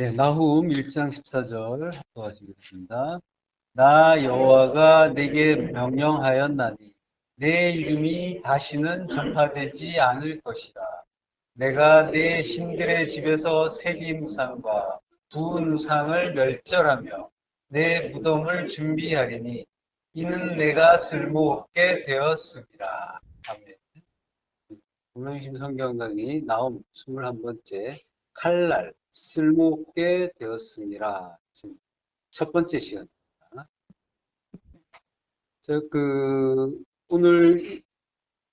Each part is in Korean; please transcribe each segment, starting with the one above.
예, 나훔 1장 14절 도와주겠습니다. 나 여호와가 내게 명령하였나니 내 이름이 다시는 전파되지 않을 것이라. 내가 내 신들의 집에서 세리무상과 부우상을 멸절하며 내 무덤을 준비하리니 이는 내가 쓸모없게 되었습니다. 아멘. 공동심 성경 강의 나훔 21번째 칼날 쓸모없게 되었습니다. 지금 첫 번째 시간입니다. 오늘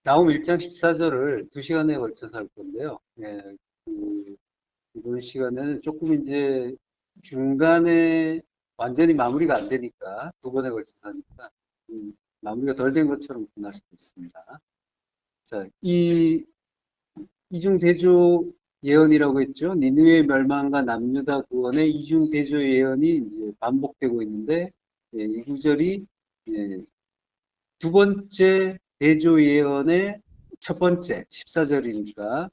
나훔 1장 14절을 2시간에 걸쳐서 할 건데요. 예, 이번 시간에는 조금 이제 중간에 완전히 마무리가 안 되니까 두 번에 걸쳐서 하니까 마무리가 덜 된 것처럼 끝날 수도 있습니다. 자, 이중대조 예언이라고 했죠. 니느웨 멸망과 남유다 구원의 이중대조 예언이 이제 반복되고 있는데, 예, 이 구절이 예, 두 번째 대조 예언의 첫 번째 14절이니까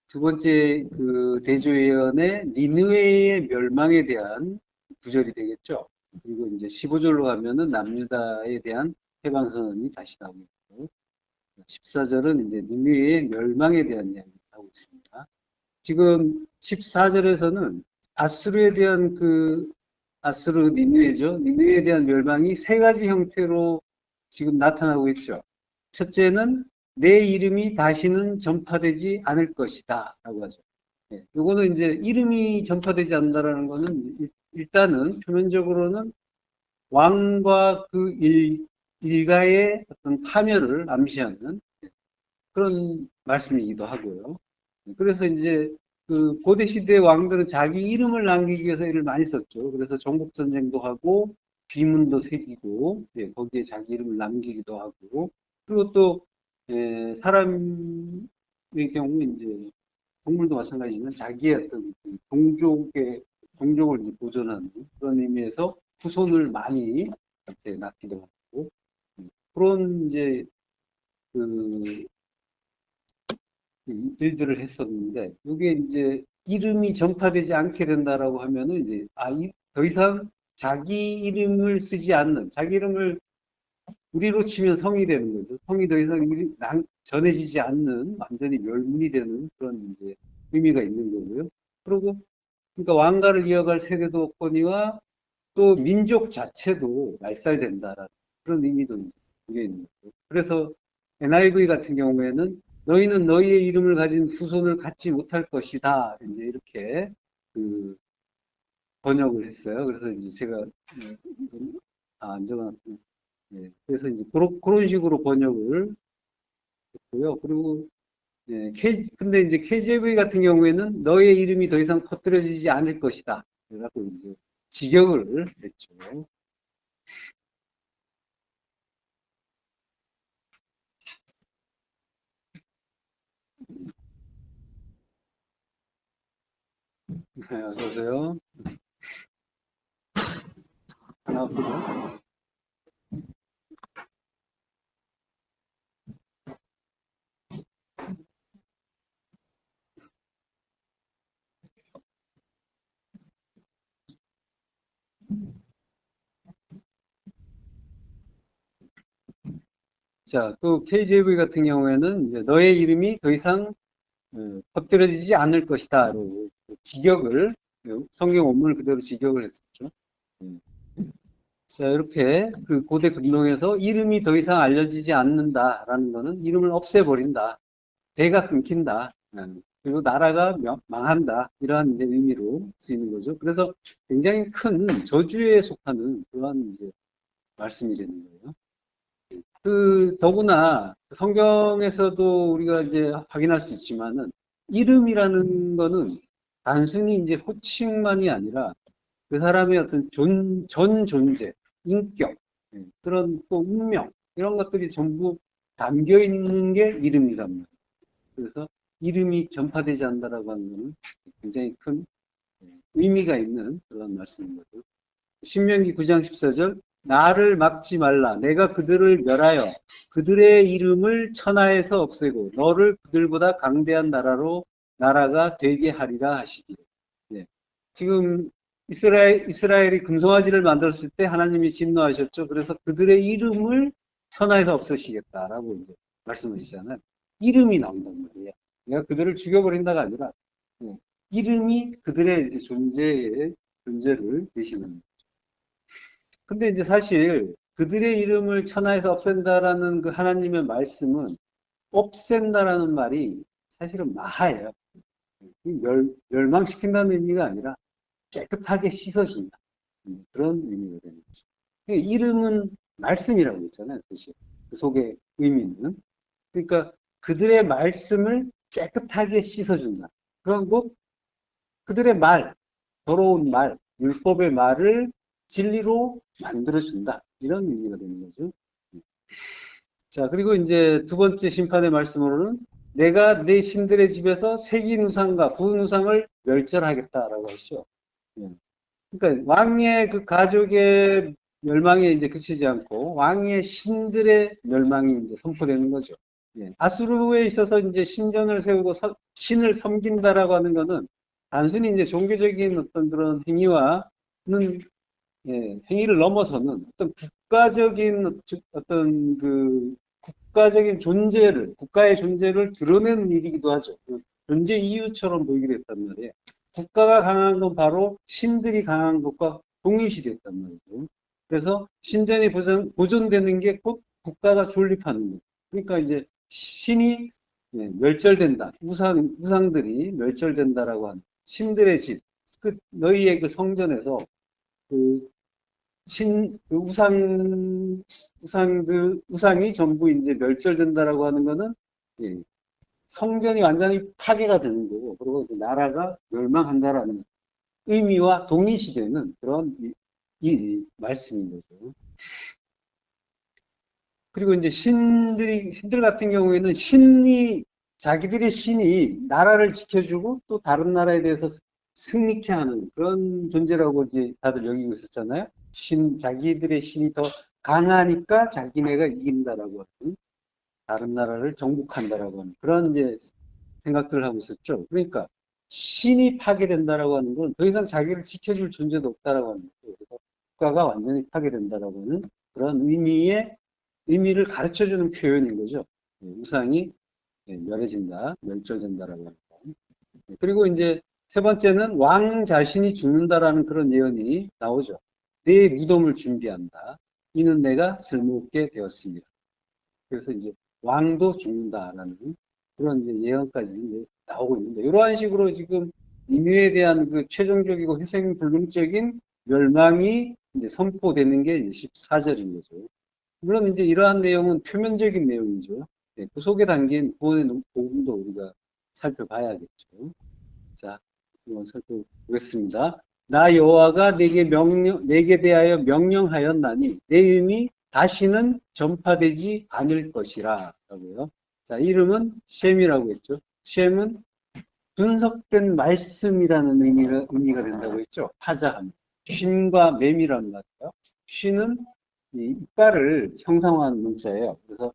두 번째 그 대조 예언의 니느웨의 멸망에 대한 구절이 되겠죠. 그리고 이제 15절로 가면은 남유다에 대한 해방 선언이 다시 나오고 14절은 이제 니느웨의 멸망에 대한 이야기를 하고 있습니다. 지금 14절에서는 아수르에 대한 아수르 니느웨죠. 니느웨에 대한 멸망이 세 가지 형태로 지금 나타나고 있죠. 첫째는 내 이름이 다시는 전파되지 않을 것이다 라고 하죠. 네, 요거는 이제 이름이 전파되지 않는다라는 거는 일단은 표면적으로는 왕과 그 일가의 어떤 파멸을 암시하는 그런 말씀이기도 하고요. 그래서 이제 그 고대 시대 왕들은 자기 이름을 남기기 위해서 이를 많이 썼죠. 그래서 정복 전쟁도 하고 비문도 새기고 거기에 자기 이름을 남기기도 하고 그리고 또 사람의 경우 이제 동물도 마찬가지지만 자기의 어떤 종족을 이제 보존하는 그런 의미에서 후손을 많이 낳기도 하고 그런 이제 그 일들을 했었는데 이게 이제 이름이 전파되지 않게 된다라고 하면은 이제 더 이상 자기 이름을 쓰지 않는 자기 이름을 우리로 치면 성이 되는 거죠. 성이 더 이상 전해지지 않는 완전히 멸문이 되는 그런 이제 의미가 있는 거고요. 그리고 그러니까 왕가를 이어갈 세대도 없거니와 또 민족 자체도 말살된다라는 그런 의미도 이제 있는 거죠. 그래서 NIV 같은 경우에는 너희는 너희의 이름을 가진 후손을 갖지 못할 것이다. 이제 이렇게 번역을 했어요. 그래서 이제 제가 안 적어놨고, 그래서 이제 그런 식으로 번역을 했고요. 그리고 근데 이제 KJV 같은 경우에는 너의 이름이 더 이상 퍼뜨려지지 않을 것이다. 그래갖고 이제 직역을 했죠. 어서오세요. 하나 아프죠? 자, 또 KJV 같은 경우에는 이제 너의 이름이 더 이상 퍼뜨려지지 않을 것이다. 직역을, 성경 원문을 그대로 직역을 했었죠. 자, 이렇게 그 고대 근동에서 이름이 더 이상 알려지지 않는다라는 거는 이름을 없애버린다. 대가 끊긴다. 그리고 나라가 망한다. 이러한 이제 의미로 쓰이는 거죠. 그래서 굉장히 큰 저주에 속하는 그러한 이제 말씀이 되는 거예요. 더구나 성경에서도 우리가 이제 확인할 수 있지만은 이름이라는 거는 단순히 이제 호칭만이 아니라 그 사람의 어떤 전 존재, 인격, 그런 또 운명, 이런 것들이 전부 담겨 있는 게 이름이란 말이에요. 그래서 이름이 전파되지 않는다라고 하는 것은 굉장히 큰 의미가 있는 그런 말씀인 거죠. 신명기 9장 14절 나를 막지 말라. 내가 그들을 멸하여 그들의 이름을 천하에서 없애고 너를 그들보다 강대한 나라가 되게 하리라 하시기를. 네. 지금 이스라엘이 금송아지를 만들었을 때 하나님이 진노하셨죠. 그래서 그들의 이름을 천하에서 없애시겠다라고 이제 말씀하시잖아요. 이름이 나온단 말이에요. 내가 그들을 죽여버린다가 아니라 이름이 그들의 이제 존재를 대신하는 거죠. 근데 이제 사실 그들의 이름을 천하에서 없앤다라는 그 하나님의 말씀은 없앤다라는 말이 사실은 마하예요. 멸망시킨다는 의미가 아니라 깨끗하게 씻어준다. 그런 의미가 되는 거죠. 이름은 말씀이라고 했잖아요. 그 속의 의미는. 그러니까 그들의 말씀을 깨끗하게 씻어준다. 그리고 그들의 말, 더러운 말, 율법의 말을 진리로 만들어준다. 이런 의미가 되는 거죠. 자, 그리고 이제 두 번째 심판의 말씀으로는 내가 내 신들의 집에서 새긴 우상과 부은 우상을 멸절하겠다라고 하시죠. 그러니까 왕의 그 가족의 멸망에 이제 그치지 않고 왕의 신들의 멸망이 이제 선포되는 거죠. 아수르에 있어서 이제 신전을 세우고 신을 섬긴다라고 하는 거는 단순히 이제 종교적인 어떤 그런 행위와는 행위를 넘어서는 어떤 국가적인 어떤 그 국가적인 존재를 국가의 존재를 드러내는 일이기도 하죠. 존재 이유처럼 보이게 됐단 말이에요. 국가가 강한 건 바로 신들이 강한 것과 동일시됐단 말이죠. 그래서 신전이 보존되는 게 곧 국가가 존립하는 거예요. 그러니까 이제 신이 멸절된다. 우상들이 멸절된다라고 하는 신들의 집, 너희의 그 성전에서 그 그 우상이 전부 이제 멸절된다라고 하는 거는 성전이 완전히 파괴가 되는 거고, 그리고 나라가 멸망한다라는 의미와 동일시되는 그런 이 말씀인 거죠. 그리고 이제 신들 같은 경우에는 자기들의 신이 나라를 지켜주고 또 다른 나라에 대해서 승리케 하는 그런 존재라고 이제 다들 여기고 있었잖아요. 자기들의 신이 더 강하니까 자기네가 이긴다라고 하는, 다른 나라를 정복한다라고 하는 그런 이제 생각들을 하고 있었죠. 그러니까 신이 파괴된다라고 하는 건 더 이상 자기를 지켜줄 존재도 없다라고 하는 거죠. 그래서 국가가 완전히 파괴된다라고 하는 그런 의미를 가르쳐주는 표현인 거죠. 우상이 멸해진다, 멸절된다라고 하는 거. 그리고 이제 세 번째는 왕 자신이 죽는다라는 그런 예언이 나오죠. 내 무덤을 준비한다. 이는 내가 쓸모없게 되었습니다. 그래서 이제 왕도 죽는다라는 그런 이제 예언까지 이제 나오고 있는데, 이러한 식으로 지금 인류에 대한 그 최종적이고 회생불능적인 멸망이 이제 선포되는 게 14절인 거죠. 물론 이제 이러한 내용은 표면적인 내용이죠. 그 속에 담긴 구원의 복음도 우리가 살펴봐야겠죠. 자, 한번 살펴보겠습니다. 나 여호와가 내게 대하여 명령하였나니 내 이름이 다시는 전파되지 않을 것이라 라고요. 자, 이름은 셈이라고 했죠. 셈은 분석된 말씀이라는 의미가 된다고 했죠. 파자함. 쉰과 맴이라는 것 같아요. 쉰은 이 이빨을 형상화한 문자예요. 그래서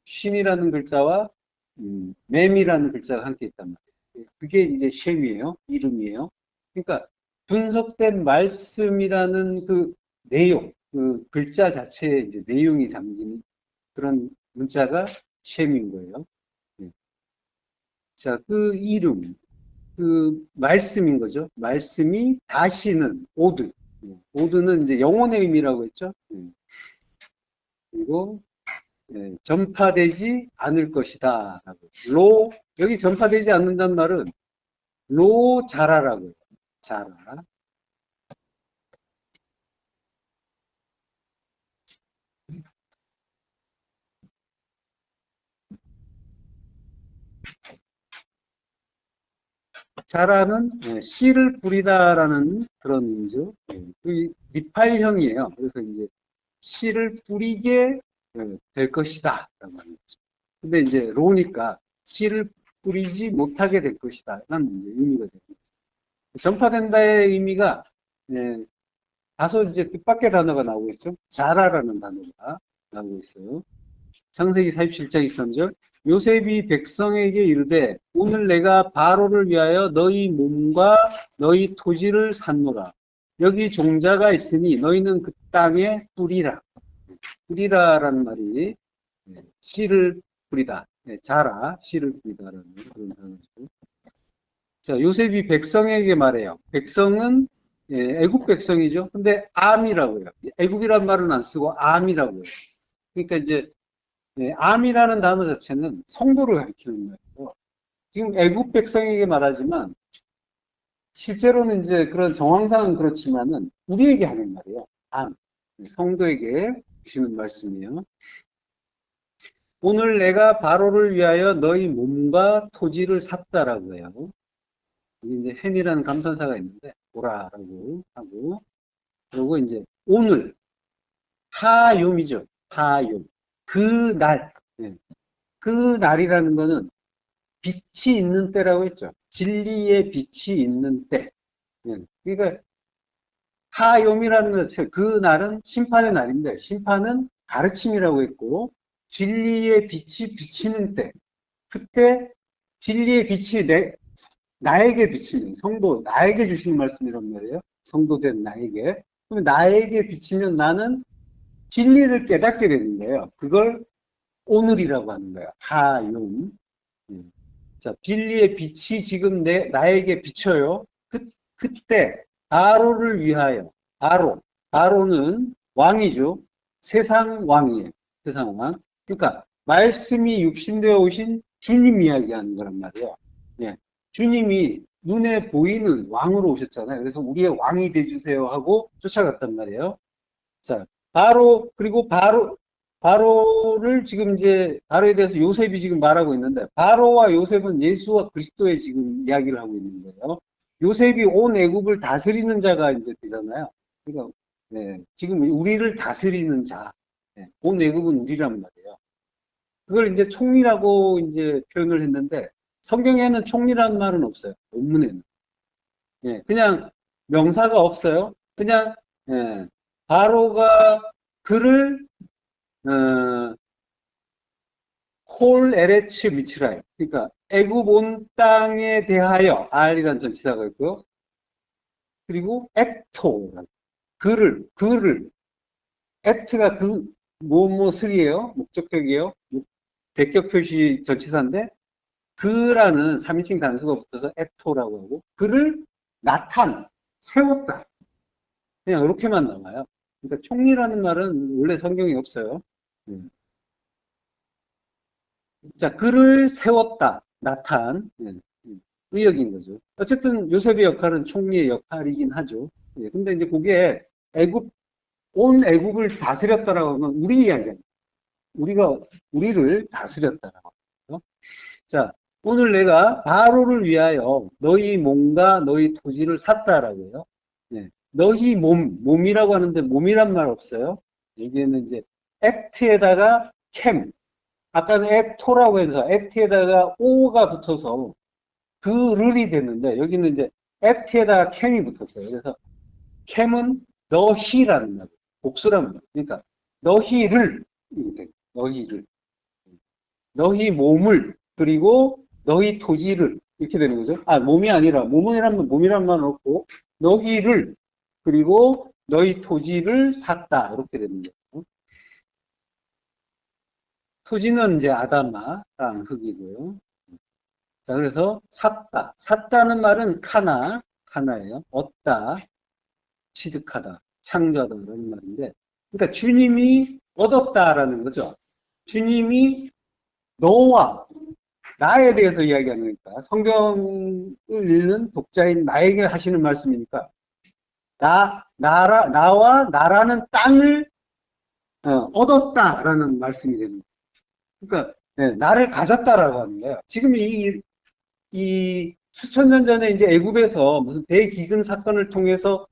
쉰이라는 글자와 맴이라는 글자가 함께 있단 말이에요. 그게 이제 셈이에요. 이름이에요. 그러니까 분석된 말씀이라는 그 내용, 그 글자 자체에 이제 내용이 담긴 그런 문자가 셈인 거예요. 자, 그 이름, 그 말씀인 거죠. 말씀이 다시는 오드는 이제 영혼의 의미라고 했죠. 그리고 전파되지 않을 것이다. 여기 전파되지 않는단 말은 자라라고 해요. 자라. 자라는 씨를 뿌리다라는 그런 의미죠. 그 니팔형이에요. 그래서 이제 씨를 뿌리게 될 것이다. 라고 하는 거죠. 근데 이제 로니까 씨를 뿌리지 못하게 될 것이다. 라는 이제 의미가 됩니다. 전파된다의 의미가 다소 이제 뜻밖의 단어가 나오고 있죠. 자라라는 단어가 나오고 있어요. 창세기 47장 23절. 요셉이 백성에게 이르되 오늘 내가 바로를 위하여 너희 몸과 너희 토지를 샀노라. 여기 종자가 있으니 너희는 그 땅에 뿌리라. 뿌리라라는 말이 씨를 뿌리다. 자라, 씨를 뿌리다라는 그런 단어죠. 자, 요셉이 백성에게 말해요. 백성은 애굽 백성이죠. 근데 암이라고요. 애굽이란 말은 안 쓰고 암이라고요. 그러니까 이제 암이라는 단어 자체는 성도를 가리키는 말이에요. 지금 애굽 백성에게 말하지만 실제로는 이제 그런 정황상은 그렇지만은 우리에게 하는 말이에요. 암. 성도에게 주시는 말씀이에요. 오늘 내가 바로를 위하여 너희 몸과 토지를 샀다라고 해요. 여기 이제 헨이라는 감탄사가 있는데 보라라고 하고 그리고 이제 오늘 하욤이죠. 하욤. 그 날. 그 날이라는 거는 빛이 있는 때라고 했죠. 진리의 빛이 있는 때. 그러니까 하욤이라는 것 자체 그 날은 심판의 날인데 심판은 가르침이라고 했고 진리의 빛이 비치는 때. 그때 진리의 빛이 나에게 비치면 성도 나에게 주시는 말씀이란 말이에요. 성도된 나에게. 그럼 나에게 비치면 나는 진리를 깨닫게 되는 거예요. 그걸 오늘이라고 하는 거예요. 하욤. 자, 진리의 빛이 지금 나에게 비쳐요. 그때 바로를 위하여 바로는 왕이죠. 세상 왕이에요. 세상 왕. 그러니까 말씀이 육신되어 오신 주님 이야기하는 거란 말이에요. 주님이 눈에 보이는 왕으로 오셨잖아요. 그래서 우리의 왕이 되주세요 하고 쫓아갔단 말이에요. 자, 그리고 바로를 지금 이제, 바로에 대해서 요셉이 지금 말하고 있는데, 바로와 요셉은 예수와 그리스도의 지금 이야기를 하고 있는 거예요. 요셉이 온 애굽을 다스리는 자가 이제 되잖아요. 그러니까, 지금 우리를 다스리는 자. 온 애굽은 우리란 말이에요. 그걸 이제 총리라고 이제 표현을 했는데, 성경에는 총리라는 말은 없어요. 본문에는. 그냥 명사가 없어요. 그냥, 바로가 그를 콜 에레츠 미츠라임. 그러니까 애굽 온 땅에 대하여 R이라는 전치사가 있고요. 그리고 액토 그를 액트가 뭐뭐슬이에요. 목적격이에요. 대격 표시 전치사인데 그라는 3인칭 단수가 붙어서 액토라고 하고 그를 세웠다. 그냥 이렇게만 나와요. 그러니까 총리라는 말은 원래 성경에 없어요. 자, 그를 세웠다. 의역인 거죠. 어쨌든 요셉의 역할은 총리의 역할이긴 하죠. 근데 이제 그게 온 애굽을 다스렸다라고 하면 우리 이야기예요. 우리를 다스렸다라고 하죠. 자, 오늘 내가 바로를 위하여 너희 몸과 너희 토지를 샀다라고 해요. 너희 몸이라고 하는데 몸이란 말 없어요. 여기에는 이제 액트에다가 아까는 액토라고 해서 액트에다가 오가 붙어서 그를이 됐는데 여기는 이제 액트에다가 캠이 붙었어요. 그래서 캠은 너희라는 말, 복수라는 말. 그러니까 너희를 너희 몸을 그리고 너희 토지를 이렇게 되는 거죠. 몸이 아니라 몸이란 말은 없고 너희를 그리고 너희 토지를 샀다 이렇게 되는 거예요. 토지는 이제 아담아 땅 흙이고요. 자, 그래서 샀다는 말은 카나예요. 얻다, 취득하다, 창조하다 이런 말인데, 그러니까 주님이 얻었다라는 거죠. 주님이 너와 나에 대해서 이야기하는 거니까 성경을 읽는 독자인 나에게 하시는 말씀이니까 나와 나라는 땅을 얻었다라는 말씀이 되는 거예요. 그러니까 나를 가졌다라고 하는 거예요. 지금 이 수천 년 전에 이제 애굽에서 무슨 대기근 사건을 통해서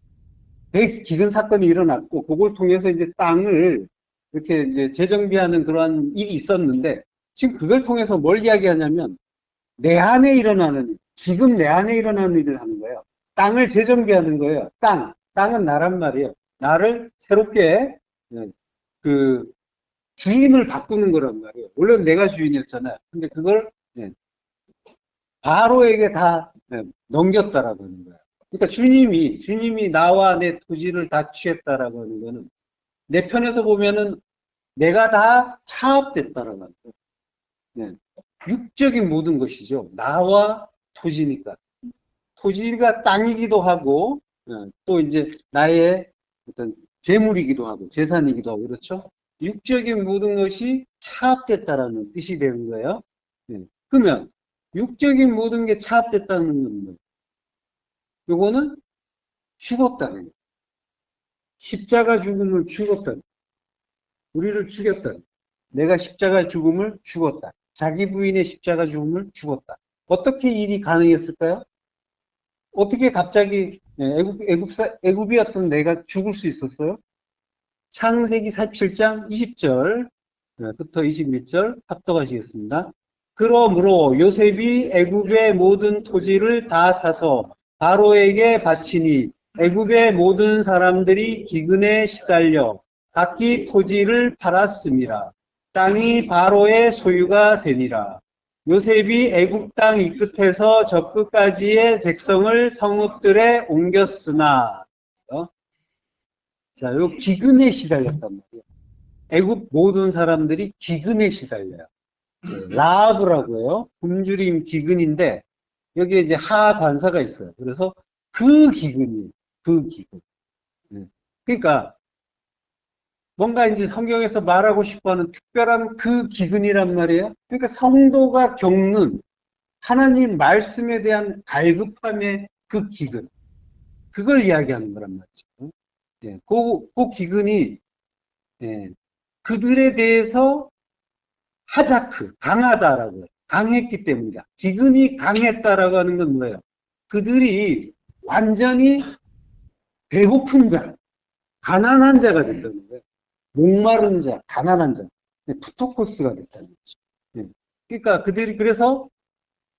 대기근 사건이 일어났고 그걸 통해서 이제 땅을 이렇게 이제 재정비하는 그러한 일이 있었는데 지금 그걸 통해서 뭘 이야기하냐면 지금 내 안에 일어나는 일을 하는 거예요. 땅을 재정비하는 거예요. 땅은 나란 말이에요. 나를 새롭게 주인을 바꾸는 거란 말이에요. 원래 내가 주인이었잖아요. 근데 그걸 예, 바로에게 다 넘겼다라고 하는 거예요. 그러니까 주님이 나와 내 토지를 다 취했다라고 하는 거는 내 편에서 보면은 내가 다 차압됐다라고 하는 거예요. 네. 육적인 모든 것이죠. 나와 토지니까. 토지가 땅이기도 하고, 또 이제 나의 어떤 재물이기도 하고, 재산이기도 하고, 그렇죠? 육적인 모든 것이 차압됐다라는 뜻이 되는 거예요. 그러면, 육적인 모든 게 차압됐다는 건 뭐예요? 요거는 죽었다는 거예요. 십자가 죽음을 죽었다는 거예요. 우리를 죽였다는 거예요. 내가 십자가 죽음을 죽었다. 자기 부인의 십자가 죽음을 죽었다. 어떻게 일이 가능했을까요? 어떻게 갑자기 애굽이었던 내가 죽을 수 있었어요? 창세기 47장 20절부터 21절 합독하시겠습니다. 그러므로 요셉이 애굽의 모든 토지를 다 사서 바로에게 바치니 애굽의 모든 사람들이 기근에 시달려 각기 토지를 팔았습니다. 땅이 바로의 소유가 되니라. 요셉이 애굽 땅 이 끝에서 저 끝까지의 백성을 성읍들에 옮겼으나, 자, 요 기근에 시달렸단 말이에요. 애굽 모든 사람들이 기근에 시달려요. 라하브라고 해요. 굶주림 기근인데 여기에 이제 하 관사가 있어요. 그래서 그 기근이에요. 그 기근. 그러니까 뭔가 이제 성경에서 말하고 싶어하는 특별한 그 기근이란 말이에요. 그러니까 성도가 겪는 하나님 말씀에 대한 갈급함의 그 기근, 그걸 이야기하는 거란 말이죠. 예, 그 기근이 예, 그들에 대해서 하자크, 강하다라고 해요. 강했기 때문이다. 기근이 강했다라고 하는 건 뭐예요? 그들이 완전히 배고픈 자, 가난한 자가 됐다는 거예요. 목마른 자, 가난한 자, 푸토코스가 됐다는 거죠. 예. 그러니까 그들이 그래서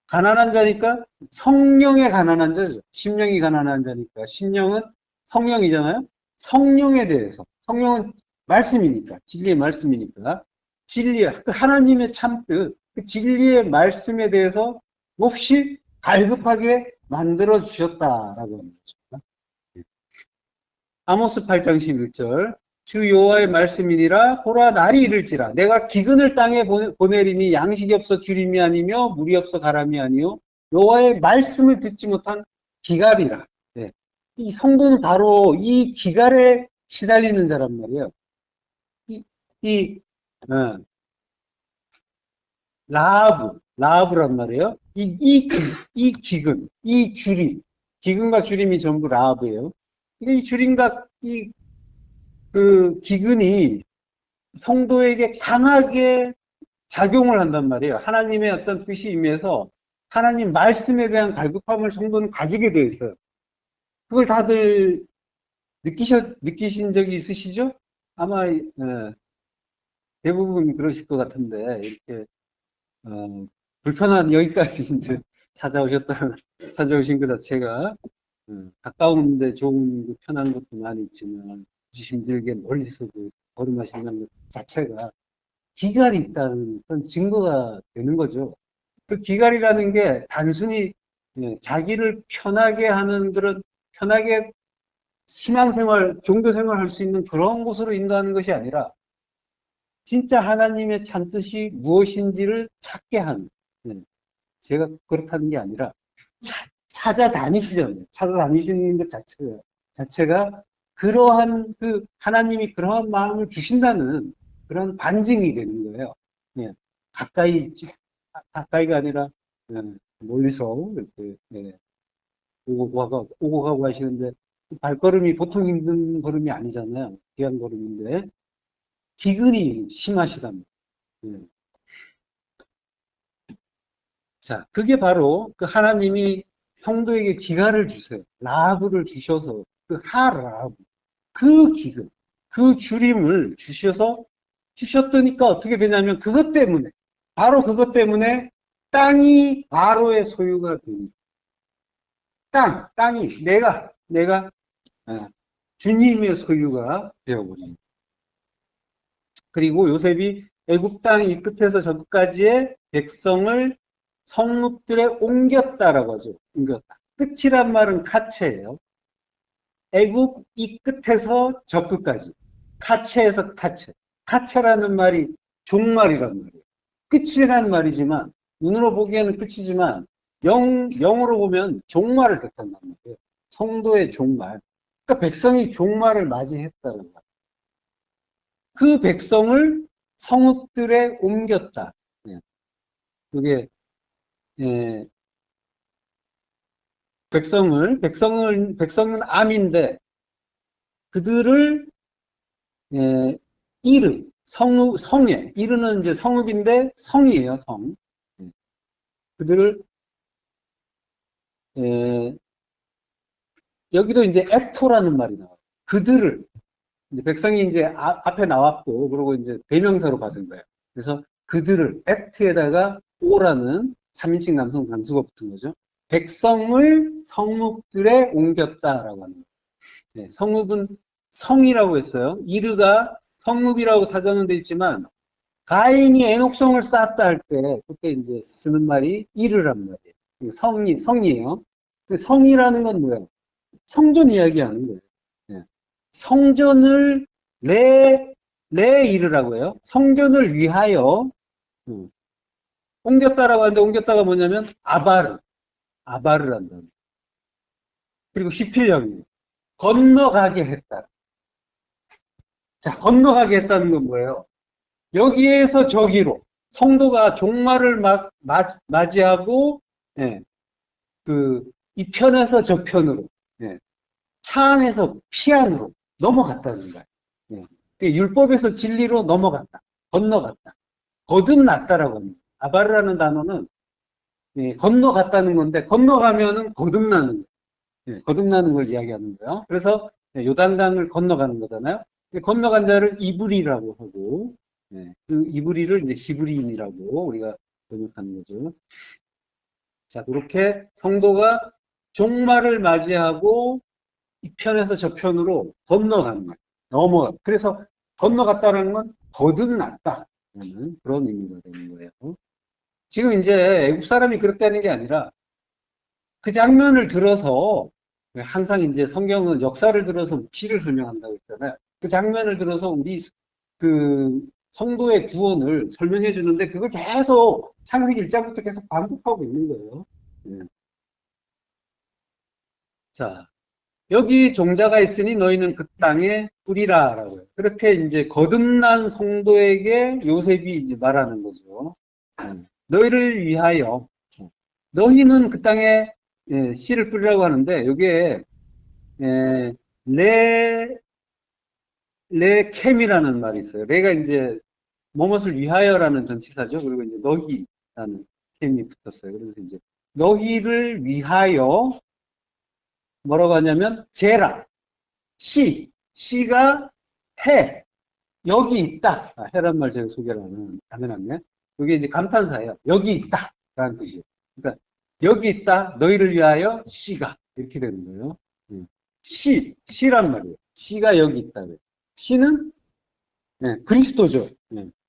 가난한 자니까 성령의 가난한 자죠. 심령이 가난한 자니까 심령은 성령이잖아요. 성령에 대해서 성령은 말씀이니까 진리의 말씀이니까 진리 그 하나님의 참뜻 그 진리의 말씀에 대해서 몹시 갈급하게 만들어 주셨다라고 하는 거죠. 아모스 8장 11절 주 여호와의 말씀이니라 보라 날이 이를지라 내가 기근을 땅에 보내리니 양식이 없어 주림이 아니며 물이 없어 가람이 아니요 여호와의 말씀을 듣지 못한 기갈이라. 네. 이 성도는 바로 이 기갈에 시달리는 사람 말이에요. 이 라하브란 말이에요. 이 기근, 이 주림, 기근과 주림이 전부 라하브예요. 이 주림과 그 기근이 성도에게 강하게 작용을 한단 말이에요. 하나님의 어떤 뜻이 임해서 하나님 말씀에 대한 갈급함을 성도는 가지게 되어 있어요. 그걸 다들 느끼신 적이 있으시죠? 아마 대부분 그러실 것 같은데 이렇게 불편한 여기까지 이제 찾아오신 것 자체가 가까운데 좋은 편한 것도 많이 있지만 힘들게 멀리서 걸음하신다는 것 자체가 기갈이 있다는 그런 증거가 되는 거죠. 그 기갈이라는 게 단순히 자기를 편하게 하는 그런 편하게 신앙생활, 종교생활 할 수 있는 그런 곳으로 인도하는 것이 아니라 진짜 하나님의 참뜻이 무엇인지를 찾게 하는 제가 그렇다는 게 아니라 찾아다니시잖아요. 찾아다니시는 것 자체가 그러한 그 하나님이 그러한 마음을 주신다는 그런 반증이 되는 거예요. 예, 가까이가 아니라 멀리서 이렇게 오고 가고 하시는데 발걸음이 보통 힘든 걸음이 아니잖아요. 귀한 걸음인데 기근이 심하시답니다. 예. 자, 그게 바로 그 하나님이 성도에게 기갈을 주세요. 라합을 주셔서 그 하라합, 그 기근, 그 주림을 주셨더니까 어떻게 되냐면 그것 때문에 바로 그것 때문에 땅이 바로의 소유가 됩니다. 땅이 내가 주님의 소유가 되어버립니다. 그리고 요셉이 애굽 땅 이 끝에서 저 끝까지의 백성을 성읍들에 옮겼다라고 하죠. 옮겼다. 끝이란 말은 카체예요. 애굽 이 끝에서 저 끝까지. 카체에서 카체. 카체라는 말이 종말이란 말이에요. 끝이라는 말이지만 눈으로 보기에는 끝이지만 영으로 보면 종말을 뜻한단 말이에요. 성도의 종말. 그러니까 백성이 종말을 맞이했다는 거예요. 그 백성을 성읍들에 옮겼다. 그게 예, 백성은 암인데 그들을 이르 성에 이르는 이제 성읍인데 성이에요. 성. 그들을 여기도 이제 엑토라는 말이 나와요. 그들을 이제 백성이 이제 앞에 나왔고 그리고 이제 대명사로 받은 거예요. 그래서 그들을 엑트에다가 오라는 3인칭 남성 단수가 붙은 거죠. 백성을 성읍들에 옮겼다라고 하는 거예요. 네, 성읍은 성이라고 했어요. 이르가 성읍이라고 사전은 돼 있지만 가인이 에녹성을 쌓았다 할 때 그때 이제 쓰는 말이 이르란 말이에요. 성이에요. 성이라는 건 뭐예요? 성전 이야기하는 거예요. 네. 성전을 내 이르라고 해요. 성전을 위하여 옮겼다라고 하는데 옮겼다가 뭐냐면 아바를 한다. 그리고 히필령이에요. 건너가게 했다. 자, 건너가게 했다는 건 뭐예요? 여기에서 저기로 성도가 종말을 맞이하고 이 편에서 저 편으로 차 안에서 피 안으로 넘어갔다는 거예요. 율법에서 진리로 넘어갔다. 건너갔다. 거듭났다라고 합니다. 아바르라는 단어는 건너갔다는 건데 건너가면은 거듭나는 거예요. 거듭나는 걸 이야기하는 거예요. 그래서 요단강을 건너가는 거잖아요. 건너간 자를 이브리라고 하고 그 이브리를 이제 히브리인이라고 우리가 번역하는 거죠. 자, 그렇게 성도가 종말을 맞이하고 이 편에서 저 편으로 건너가는 거예요. 넘어가. 그래서 건너갔다는 건 거듭났다라는 그런 의미가 되는 거예요. 지금 이제 애국 사람이 그렇게 하는 게 아니라 그 장면을 들어서 항상 이제 성경은 역사를 들어서 시를 설명한다고 했잖아요. 그 장면을 들어서 우리 그 성도의 구원을 설명해 주는데 그걸 계속 창세기 1장부터 계속 반복하고 있는 거예요. 자, 여기 종자가 있으니 너희는 그 땅에 뿌리라 라고 해요. 그렇게 이제 거듭난 성도에게 요셉이 이제 말하는 거죠. 너희를 위하여 너희는 그 땅에 씨를 뿌리라고 하는데 여기에 레캠이라는 말이 있어요. 레가 이제 무엇을 위하여라는 전치사죠. 그리고 이제 너희라는 캠이 붙었어요. 그래서 이제 너희를 위하여 뭐라고 하냐면 제라 씨가 해 여기 있다. 해란 말 제가 소개를 안 해놨네. 이게 이제 감탄사예요. 여기 있다 라는 뜻이에요. 그러니까 여기 있다 너희를 위하여 씨가 이렇게 되는 거예요. 씨란 말이에요. 씨가 여기 있다. 씨는 그리스도죠.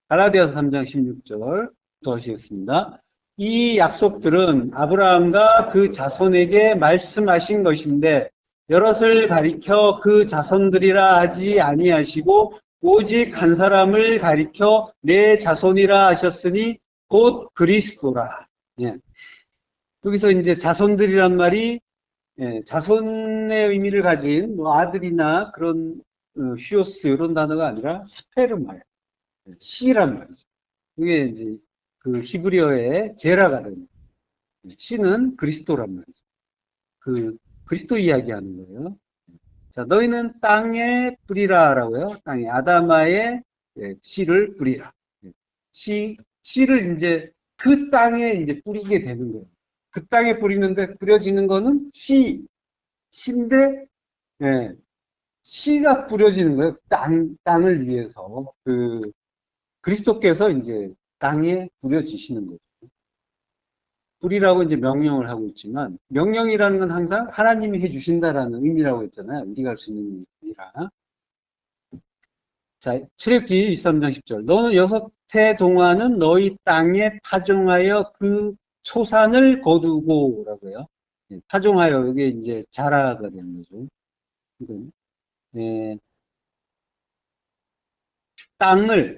갈라디아서 3장 16절 또 하시겠습니다. 이 약속들은 아브라함과 그 자손에게 말씀하신 것인데 여럿을 가리켜 그 자손들이라 하지 아니하시고 오직 한 사람을 가리켜 내 자손이라 하셨으니 곧 그리스도라. 여기서 이제 자손들이란 말이 자손의 의미를 가진 뭐 아들이나 그런 휴오스 이런 단어가 아니라 스페르마예요. 씨란 말이죠. 이게 이제 그 히브리어의 제라가 됩니다. 씨는 그리스도란 말이죠. 그 그리스도 이야기하는 거예요. 자, 너희는 땅에 뿌리라라고요. 땅에 아다마의 씨를 뿌리라. 씨를 이제 그 땅에 이제 뿌리게 되는 거예요. 그 땅에 뿌리는데 뿌려지는 거는 씨인데 씨가 뿌려지는 거예요. 땅을 위해서 그 그리스도께서 이제 땅에 뿌려지시는 거죠. 뿌리라고 이제 명령을 하고 있지만 명령이라는 건 항상 하나님이 해주신다라는 의미라고 했잖아요. 우리가 할 수 있는 의미라. 자, 출애굽기 23장 10절. 너는 6해 동안은 너희 땅에 파종하여 그 소산을 거두고 라고요. 예, 파종하여 이게 이제 자라가 되는 거죠. 이건, 예,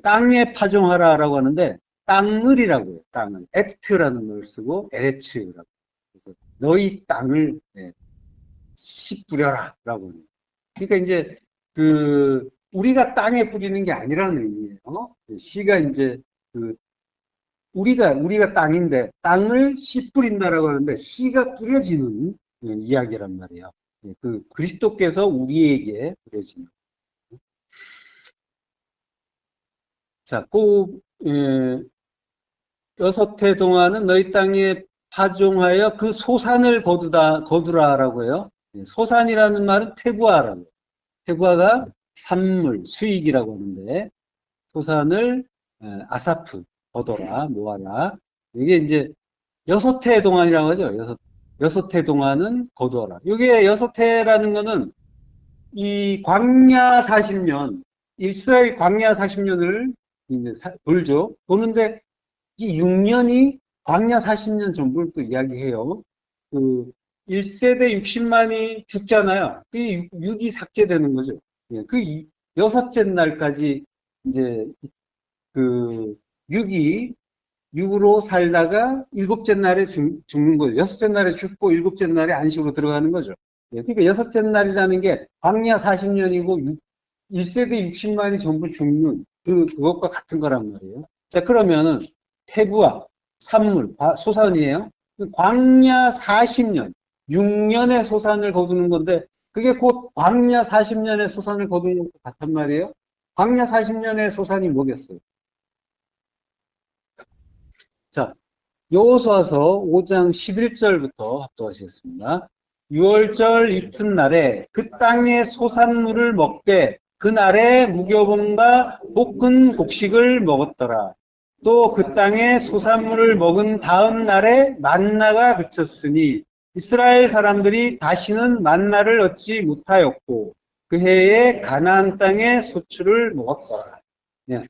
땅에 파종하라라고 하는데 땅을이라고 해요. 땅을 에트라는 걸 쓰고 에레츠라고. 너희 땅을 씨 뿌려라라고 해요. 그러니까 이제 우리가 땅에 뿌리는 게 아니라는 의미예요. 씨가 이제 그 우리가 땅인데 땅을 씨 뿌린다라고 하는데 씨가 뿌려지는 이야기란 말이에요. 그 그리스도께서 우리에게 뿌려지는. 자, 꼭 6해 동안은 너희 땅에 파종하여 그 소산을 거두라라고 해요. 소산이라는 말은 태부아라고 해요. 태부아가 산물, 수익이라고 하는데 소산을 아사프, 거둬라, 모아라. 이게 이제 6해 동안이라고 하죠. 여섯 해 동안은 거두어라. 이게 6해라는 거는 이 광야 40년, 이스라엘 광야 40년을 이제 돌죠. 도는데 이 6년이 광야 40년 전부를 또 이야기해요. 그 1세대 60만이 죽잖아요. 그 6이 삭제되는 거죠. 예, 그 여섯째 날까지 이제 그 6이 6으로 살다가 일곱째 날에 죽는 거죠. 여섯째 날에 죽고 일곱째 날에 안식으로 들어가는 거죠. 예, 그러니까 여섯째 날이라는 게 광야 40년이고 1세대 60만이 전부 죽는 그것과 같은 거란 말이에요. 자, 그러면은 태부와 산물, 소산이에요. 광야 40년, 6년의 소산을 거두는 건데 그게 곧 광야 40년의 소산을 거두는 것 같단 말이에요. 광야 40년의 소산이 뭐겠어요? 자, 여호수아서 5장 11절부터 합독하시겠습니다. 6월절 이튿날에 그 땅의 소산물을 먹되 그날에 무교봉과 볶은 곡식을 먹었더라. 또 그 땅의 소산물을 먹은 다음 날에 만나가 그쳤으니 이스라엘 사람들이 다시는 만나를 얻지 못하였고 그 해에 가나안 땅의 소출을 먹었더라. 네.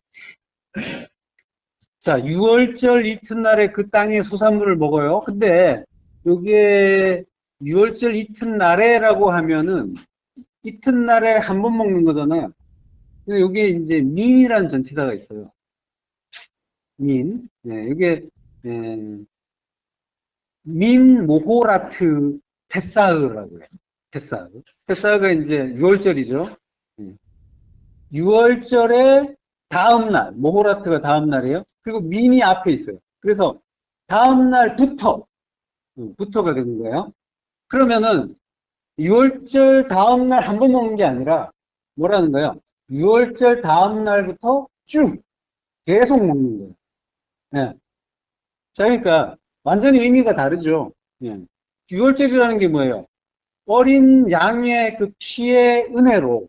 자, 6월절 이튿날에 그 땅의 소산물을 먹어요. 근데 요게 6월절 이튿날에라고 하면은 이튿날에 한 번 먹는 거잖아요. 근데 요게 이제 민이라는 전치사가 있어요. 민. 네, 이게 민 모호라트 페사흐라고 해요. 페사흐. 페사흐가 이제 6월절이죠. 6월절에 다음 날, 모호라트가 다음 날이에요. 그리고 민이 앞에 있어요. 그래서 다음 날부터가 되는 거예요. 그러면은 6월절 다음 날 한 번 먹는 게 아니라 뭐라는 거예요? 6월절 다음 날부터 쭉 계속 먹는 거예요. 네. 자, 그러니까 완전히 의미가 다르죠. 예. 6월절이라는 게 뭐예요? 어린 양의 그 피의 은혜로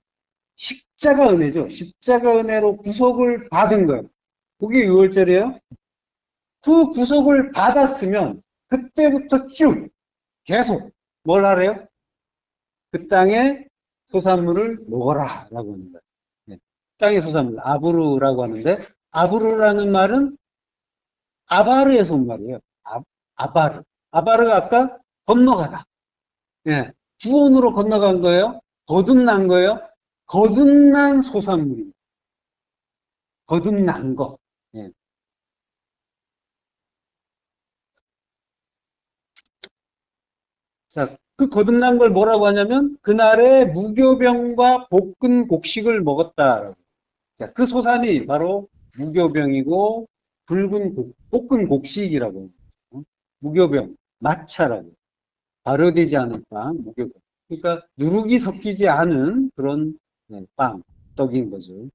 십자가 은혜죠. 십자가 은혜로 구속을 받은 거예요. 그게 6월절이에요. 그 구속을 받았으면 그때부터 쭉 계속 뭘 하래요? 그 땅의 소산물을 먹어라 라고 합니다. 네. 땅의 소산물, 아브루라고 하는데 아브루라는 말은 아바르에서 온 말이에요. 아바르. 아바르가 아까 건너가다. 예. 구원으로 건너간 거예요. 거듭난 거예요. 거듭난 소산물입니다. 거듭난 거. 예. 자, 그 거듭난 걸 뭐라고 하냐면 그날에 무교병과 볶은 곡식을 먹었다. 자, 그 소산이 바로 무교병이고 볶은 곡식이라고 합니다. 무교병, 마차라고. 발효되지 않은 빵, 무교병. 그러니까 누룩이 섞이지 않은 그런 빵, 떡인 거죠.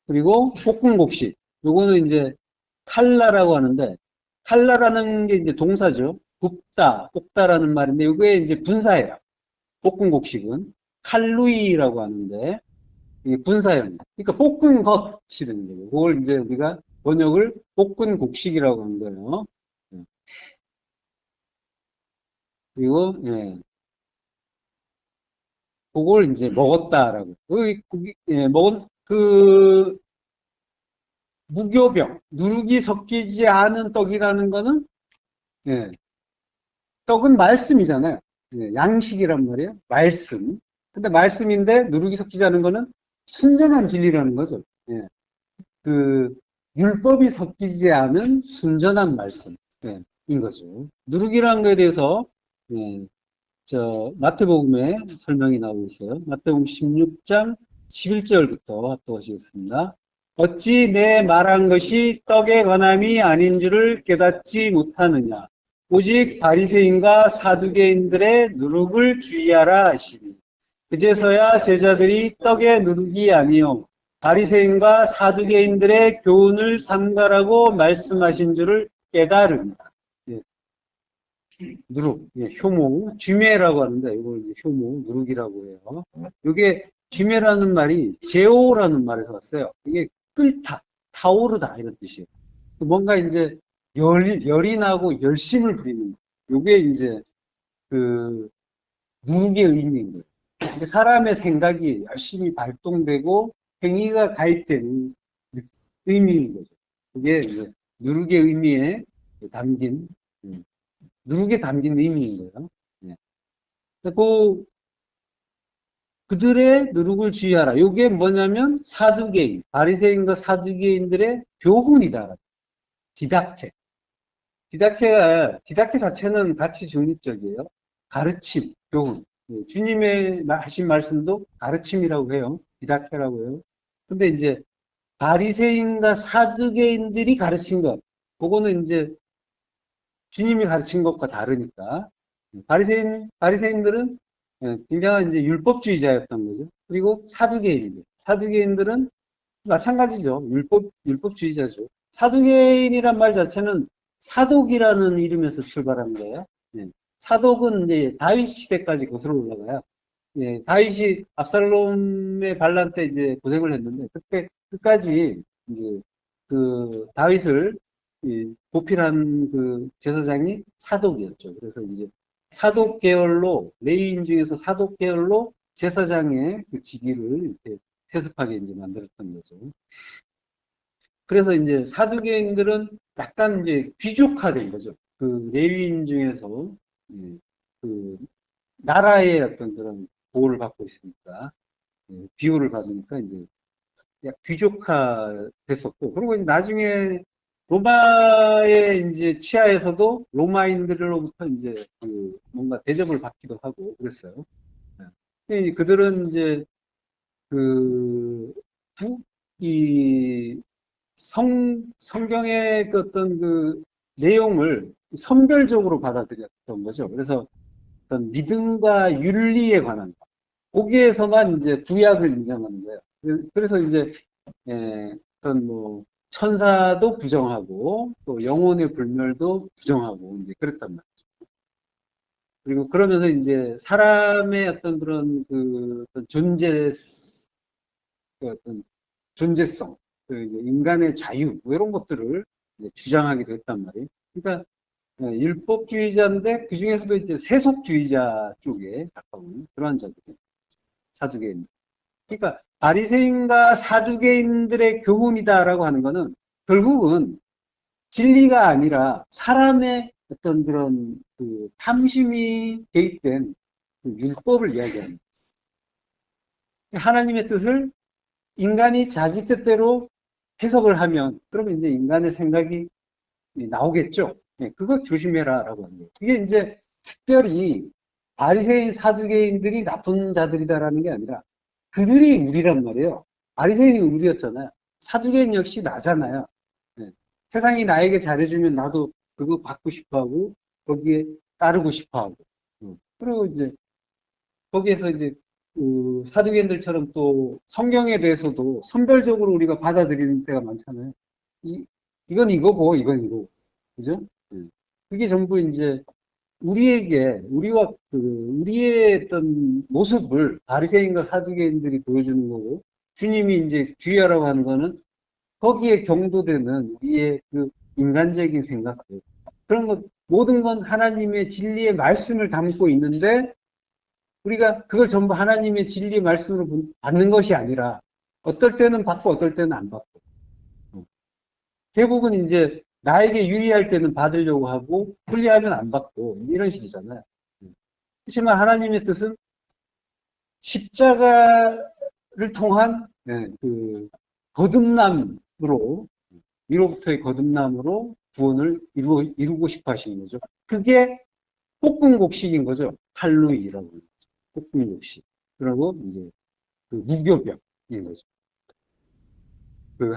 그리고 볶은 곡식. 요거는 이제 칼라라고 하는데 칼라라는 게 이제 동사죠. 굽다, 볶다라는 말인데 이게 이제 분사예요. 볶은 곡식은 칼루이라고 하는데 이게 분사형. 그러니까 볶은 것이 되는 거예요. 그걸 이제 우리가 번역을 볶은 곡식이라고 하는 거예요. 그리고 그걸 이제 먹었다라고. 그 무교병, 누룩이 섞이지 않은 떡이라는 거는, 예, 떡은 말씀이잖아요. 예, 양식이란 말이에요. 말씀. 근데 말씀인데 누룩이 섞이지 않은 거는 순전한 진리라는 거죠. 예, 그 율법이 섞이지 않은 순전한 말씀, 예, 인 거죠. 누룩이라는 거에 대해서, 예, 마태복음에 설명이 나오고 있어요. 마태복음 16장 11절부터 합독하시겠습니다. 어찌 내 말한 것이 떡에 관함이 아닌 줄을 깨닫지 못하느냐. 오직 바리새인과 사두개인들의 누룩을 주의하라 하시니. 그제서야 제자들이 떡의 누룩이 아니요 바리새인과 사두개인들의 교훈을 삼가라고 말씀하신 줄을 깨달으니라. 예, 누룩, 예, 효모, 쥐매라고 하는데 이걸 효모, 누룩이라고 해요. 이게 쥐매라는 말이 제오라는 말에서 왔어요. 이게 끓다, 타오르다 이런 뜻이에요. 뭔가 이제 열이 나고 열심을 부리는 거. 이게 이제 그 누룩의 의미인 거예요. 그러니까 사람의 생각이 열심히 발동되고 행위가 가입되는 의미인 거죠. 그게 이제 누룩의 의미에 담긴 누룩에 담긴 의미인 거예요. 네. 그들의 누룩을 주의하라. 이게 뭐냐면 사두개인, 바리새인과 사두개인들의 교훈이다. 디다케. 디다케 자체는 가치 중립적이에요. 가르침, 교훈. 주님의 하신 말씀도 가르침이라고 해요. 디다케라고 해요. 근데 이제 바리새인과 사두개인들이 가르친 것, 그거는 이제 주님이 가르친 것과 다르니까 바리새인들은 굉장한 이제 율법주의자였던 거죠. 그리고 사두개인들은 마찬가지죠. 율법주의자죠. 사두개인이란 말 자체는 사독이라는 이름에서 출발한 거예요. 예. 사독은 이제 다윗 시대까지 거슬러 올라가요. 예, 다윗이 압살롬의 반란 때 이제 고생을 했는데 그때 끝까지 이제 그 다윗을 보필한 그 제사장이 사독이었죠. 그래서 이제 사독 계열로 레위인 중에서 사독 계열로 제사장의 그 직위를 이렇게 세습하게 이제 만들었던 거죠. 그래서 이제 사두개인들은 약간 이제 귀족화된 거죠. 그 레위인 중에서 그 나라의 어떤 그런 보호를 받고 있으니까 비호를 받으니까 이제 귀족화 됐었고 그리고 이제 나중에 로마의 이제 치하에서도 로마인들로부터 이제 그 뭔가 대접을 받기도 하고 그랬어요. 그들은 이제 그 이 성경의 그 어떤 그 내용을 선별적으로 받아들였던 거죠. 그래서 어떤 믿음과 윤리에 관한 것. 거기에서만 이제 구약을 인정하는 거예요. 그래서 이제, 어떤 뭐, 천사도 부정하고, 또 영혼의 불멸도 부정하고, 이제 그랬단 말이죠. 그리고 그러면서 이제 사람의 어떤 그런 그 어떤 어떤 존재성, 그 인간의 자유, 뭐 이런 것들을 이제 주장하기도 했단 말이에요. 그러니까 율법주의자인데 그 중에서도 이제 세속주의자 쪽에 가까운 그러한 자들이 사두개인. 그러니까 바리새인과 사두개인들의 교훈이다라고 하는 거는 결국은 진리가 아니라 사람의 어떤 그런 그 탐심이 개입된 그 율법을 이야기하는 거예요. 하나님의 뜻을 인간이 자기 뜻대로 해석을 하면 그러면 이제 인간의 생각이 나오겠죠. 그거 조심해라라고 하는 거예요. 이게 이제 특별히 바리새인 사두개인들이 나쁜 자들이다라는 게 아니라 그들이 우리란 말이에요. 바리새인이 우리였잖아요. 사두개인 역시 나잖아요. 세상이 나에게 잘해주면 나도 그거 받고 싶어하고 거기에 따르고 싶어하고 그리고 이제 거기에서 이제 그 사두개인들처럼 또 성경에 대해서도 선별적으로 우리가 받아들이는 때가 많잖아요. 이건 이거고 이건 이거고 그죠? 그게 전부 이제 우리의 어떤 모습을 바리새인과 사두개인들이 보여주는 거고 주님이 이제 주의하라고 하는 거는 거기에 경도되는 우리의 그 인간적인 생각들 그런 것 모든 건 하나님의 진리의 말씀을 담고 있는데 우리가 그걸 전부 하나님의 진리의 말씀으로 받는 것이 아니라 어떨 때는 받고 어떨 때는 안 받고. 대부분 이제 나에게 유리할 때는 받으려고 하고 불리하면 안 받고 이런 식이잖아요. 그렇지만 하나님의 뜻은 십자가를 통한 그 거듭남으로 위로부터의 거듭남으로 구원을 이루고 싶어 하시는 거죠. 그게 복음곡식인 거죠. 할루이라고. 복음곡식. 그리고 이제 그 무교병인 거죠. 그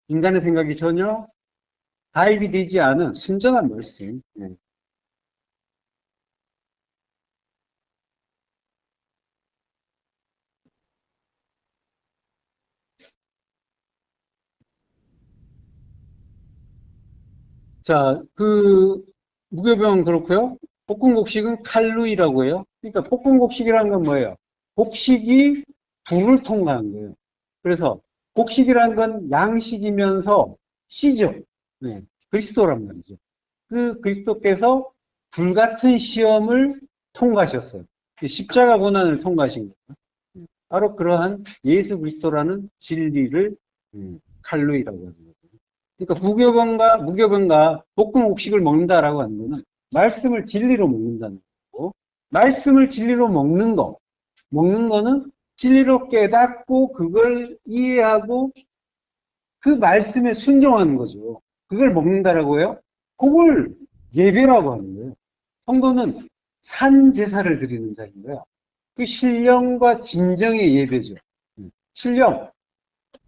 인간의 생각이 전혀 가입이 되지 않은 순전한 말씀. 예. 자, 그 무교병은 그렇고요. 복근곡식은 칼루이라고 해요. 그러니까 복근곡식이라는 건 뭐예요? 곡식이 불을 통과한 거예요. 그래서 곡식이라는 건 양식이면서 씨죠. 네, 그리스도란 말이죠. 그 그리스도께서 불같은 시험을 통과하셨어요. 십자가 고난을 통과하신 거예요. 바로 그러한 예수 그리스도라는 진리를 칼루이라고 하는 거예요. 그러니까 무교병과 볶음 곡식을 먹는다라고 하는 거는 말씀을 진리로 먹는다는 거고, 말씀을 진리로 먹는 거는 진리로 깨닫고 그걸 이해하고 그 말씀에 순종하는 거죠. 그걸 먹는다라고 해요. 그걸 예배라고 하는 거예요. 성도는 산 제사를 드리는 자인 거예요. 그 신령과 진정의 예배죠. 신령,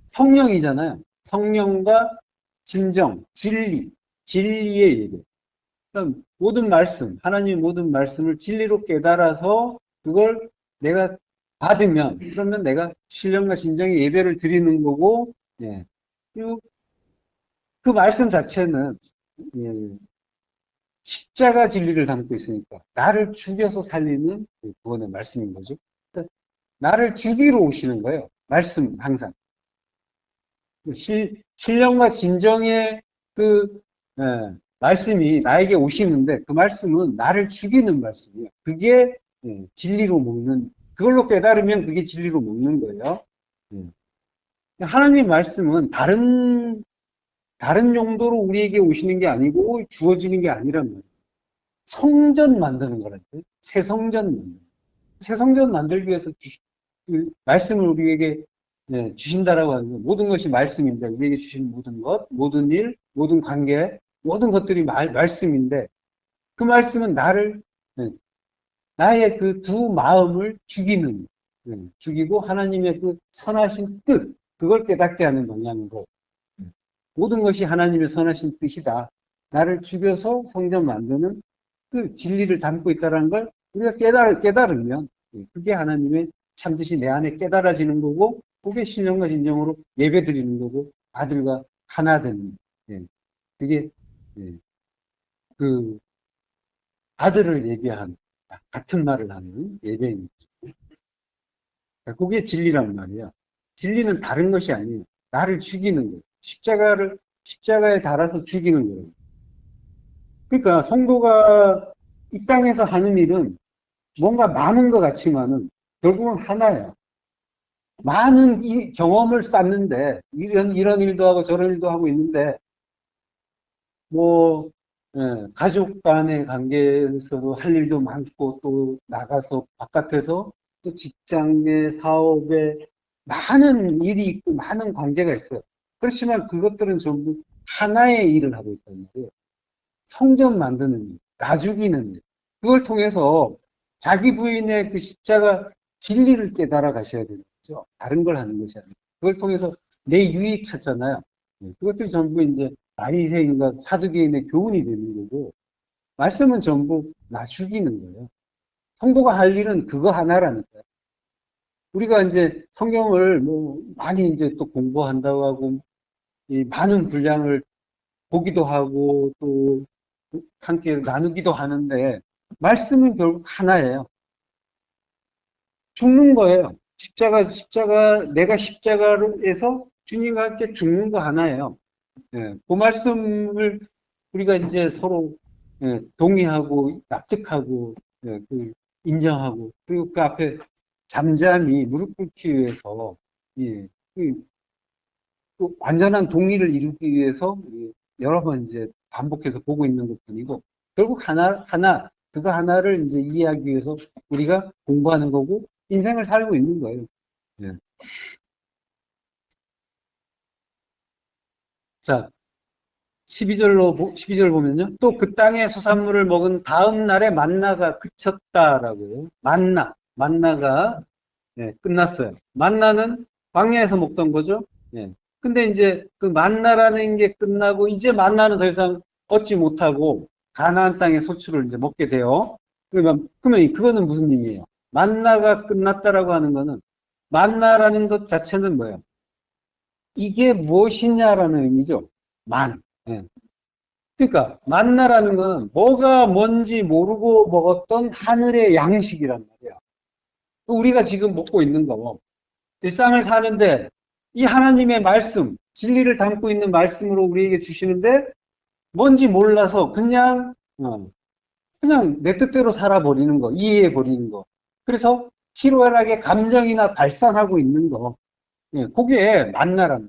성령이잖아요. 성령과 진정, 진리의 예배. 그러니까 모든 말씀, 하나님의 모든 말씀을 진리로 깨달아서 그걸 내가 받으면, 그러면 내가 신령과 진정의 예배를 드리는 거고, 예. 그리고 그 말씀 자체는, 예, 십자가 진리를 담고 있으니까, 나를 죽여서 살리는 구원의 말씀인 거죠. 그러니까 나를 죽이러 오시는 거예요. 말씀, 항상. 신령과 진정의 그 말씀이 나에게 오시는데 그 말씀은 나를 죽이는 말씀이에요. 그게 진리로 먹는, 그걸로 깨달으면 그게 진리로 먹는 거예요. 하나님 말씀은 다른 용도로 우리에게 오시는 게 아니고 주어지는 게 아니란 말이에요. 성전 만드는 거라니까요. 새 성전 만드는 거예요. 새 성전 만들기 위해서 그 말씀을 우리에게 주신다라고 하는 건 모든 것이 말씀인데, 우리에게 주신 모든 것, 모든 일, 모든 관계, 모든 것들이 말씀인데, 그 말씀은 나의 그 두 마음을 죽이고 하나님의 그 선하신 뜻, 그걸 깨닫게 하는 방향으로 모든 것이 하나님의 선하신 뜻이다. 나를 죽여서 성전 만드는 그 진리를 담고 있다는 걸 우리가 깨달으면 그게 하나님의 참뜻이 내 안에 깨달아지는 거고, 그게 신령과 진정으로 예배 드리는 거고, 아들과 하나 되는, 그게, 그, 아들을 예배하는, 같은 말을 하는 예배인 거죠. 그게 진리란 말이야. 진리는 다른 것이 아니에요. 나를 죽이는 거예요. 십자가에 달아서 죽이는 거예요. 그러니까 성도가 이 땅에서 하는 일은 뭔가 많은 것 같지만은 결국은 하나예요. 많은 경험을 쌓는데, 이런 일도 하고 저런 일도 하고 있는데, 뭐, 가족 간의 관계에서도 할 일도 많고, 또 나가서 바깥에서 또 직장에, 사업에 많은 일이 있고, 많은 관계가 있어요. 그렇지만 그것들은 전부 하나의 일을 하고 있단 말이에요. 성전 만드는 일, 나 죽이는 일. 그걸 통해서 자기 부인의 그 십자가 진리를 깨달아 가셔야 되는 거죠. 다른 걸 하는 것이 아니고. 그걸 통해서 내 유익 찾잖아요. 그것들이 전부 이제 바리새인과 사두개인의 교훈이 되는 거고, 말씀은 전부 나 죽이는 거예요. 성도가 할 일은 그거 하나라니까요. 우리가 이제 성경을 뭐 많이 이제 또 공부한다고 하고, 이 많은 분량을 보기도 하고, 또 함께 나누기도 하는데, 말씀은 결국 하나예요. 죽는 거예요. 내가 십자가에서 주님과 함께 죽는 거 하나예요. 그 말씀을 우리가 이제 서로 동의하고 납득하고 인정하고, 그리고 그 앞에 잠잠히 무릎 꿇기 위해서 예. 그 완전한 동의를 이루기 위해서 여러 번 이제 반복해서 보고 있는 것뿐이고, 결국 그거 하나를 이제 이해하기 위해서 우리가 공부하는 거고, 인생을 살고 있는 거예요. 예. 자, 12절 보면요. 또 그 땅의 수산물을 먹은 다음 날에 만나가 그쳤다라고요. 만나가 예, 끝났어요. 만나는 광야에서 먹던 거죠. 예. 근데 이제 그 만나라는 게 끝나고 이제 만나는 더 이상 얻지 못하고 가나안 땅의 소출을 이제 먹게 돼요. 그러면 그거는 무슨 의미예요? 만나가 끝났다라고 하는 거는 만나라는 것 자체는 뭐예요? 이게 무엇이냐라는 의미죠. 예. 그러니까 만나라는 건 뭐가 뭔지 모르고 먹었던 하늘의 양식이란 말이야. 우리가 지금 먹고 있는 거. 일상을 사는데 이 하나님의 말씀, 진리를 담고 있는 말씀으로 우리에게 주시는데 뭔지 몰라서 그냥 내 뜻대로 살아버리는 거, 이해해버리는 거. 그래서 희로애락의 감정이나 발산하고 있는 거. 예, 그게 만나란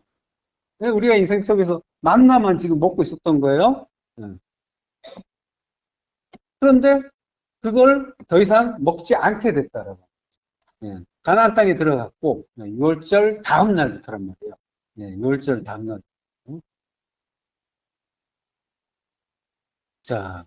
말이에요. 우리가 인생 속에서 만나만 지금 먹고 있었던 거예요. 예. 그런데 그걸 더 이상 먹지 않게 됐다라고. 예. 가나안 땅에 들어갔고 6월절 다음 날부터란 말이에요. 예, 6월절 다음 날. 자,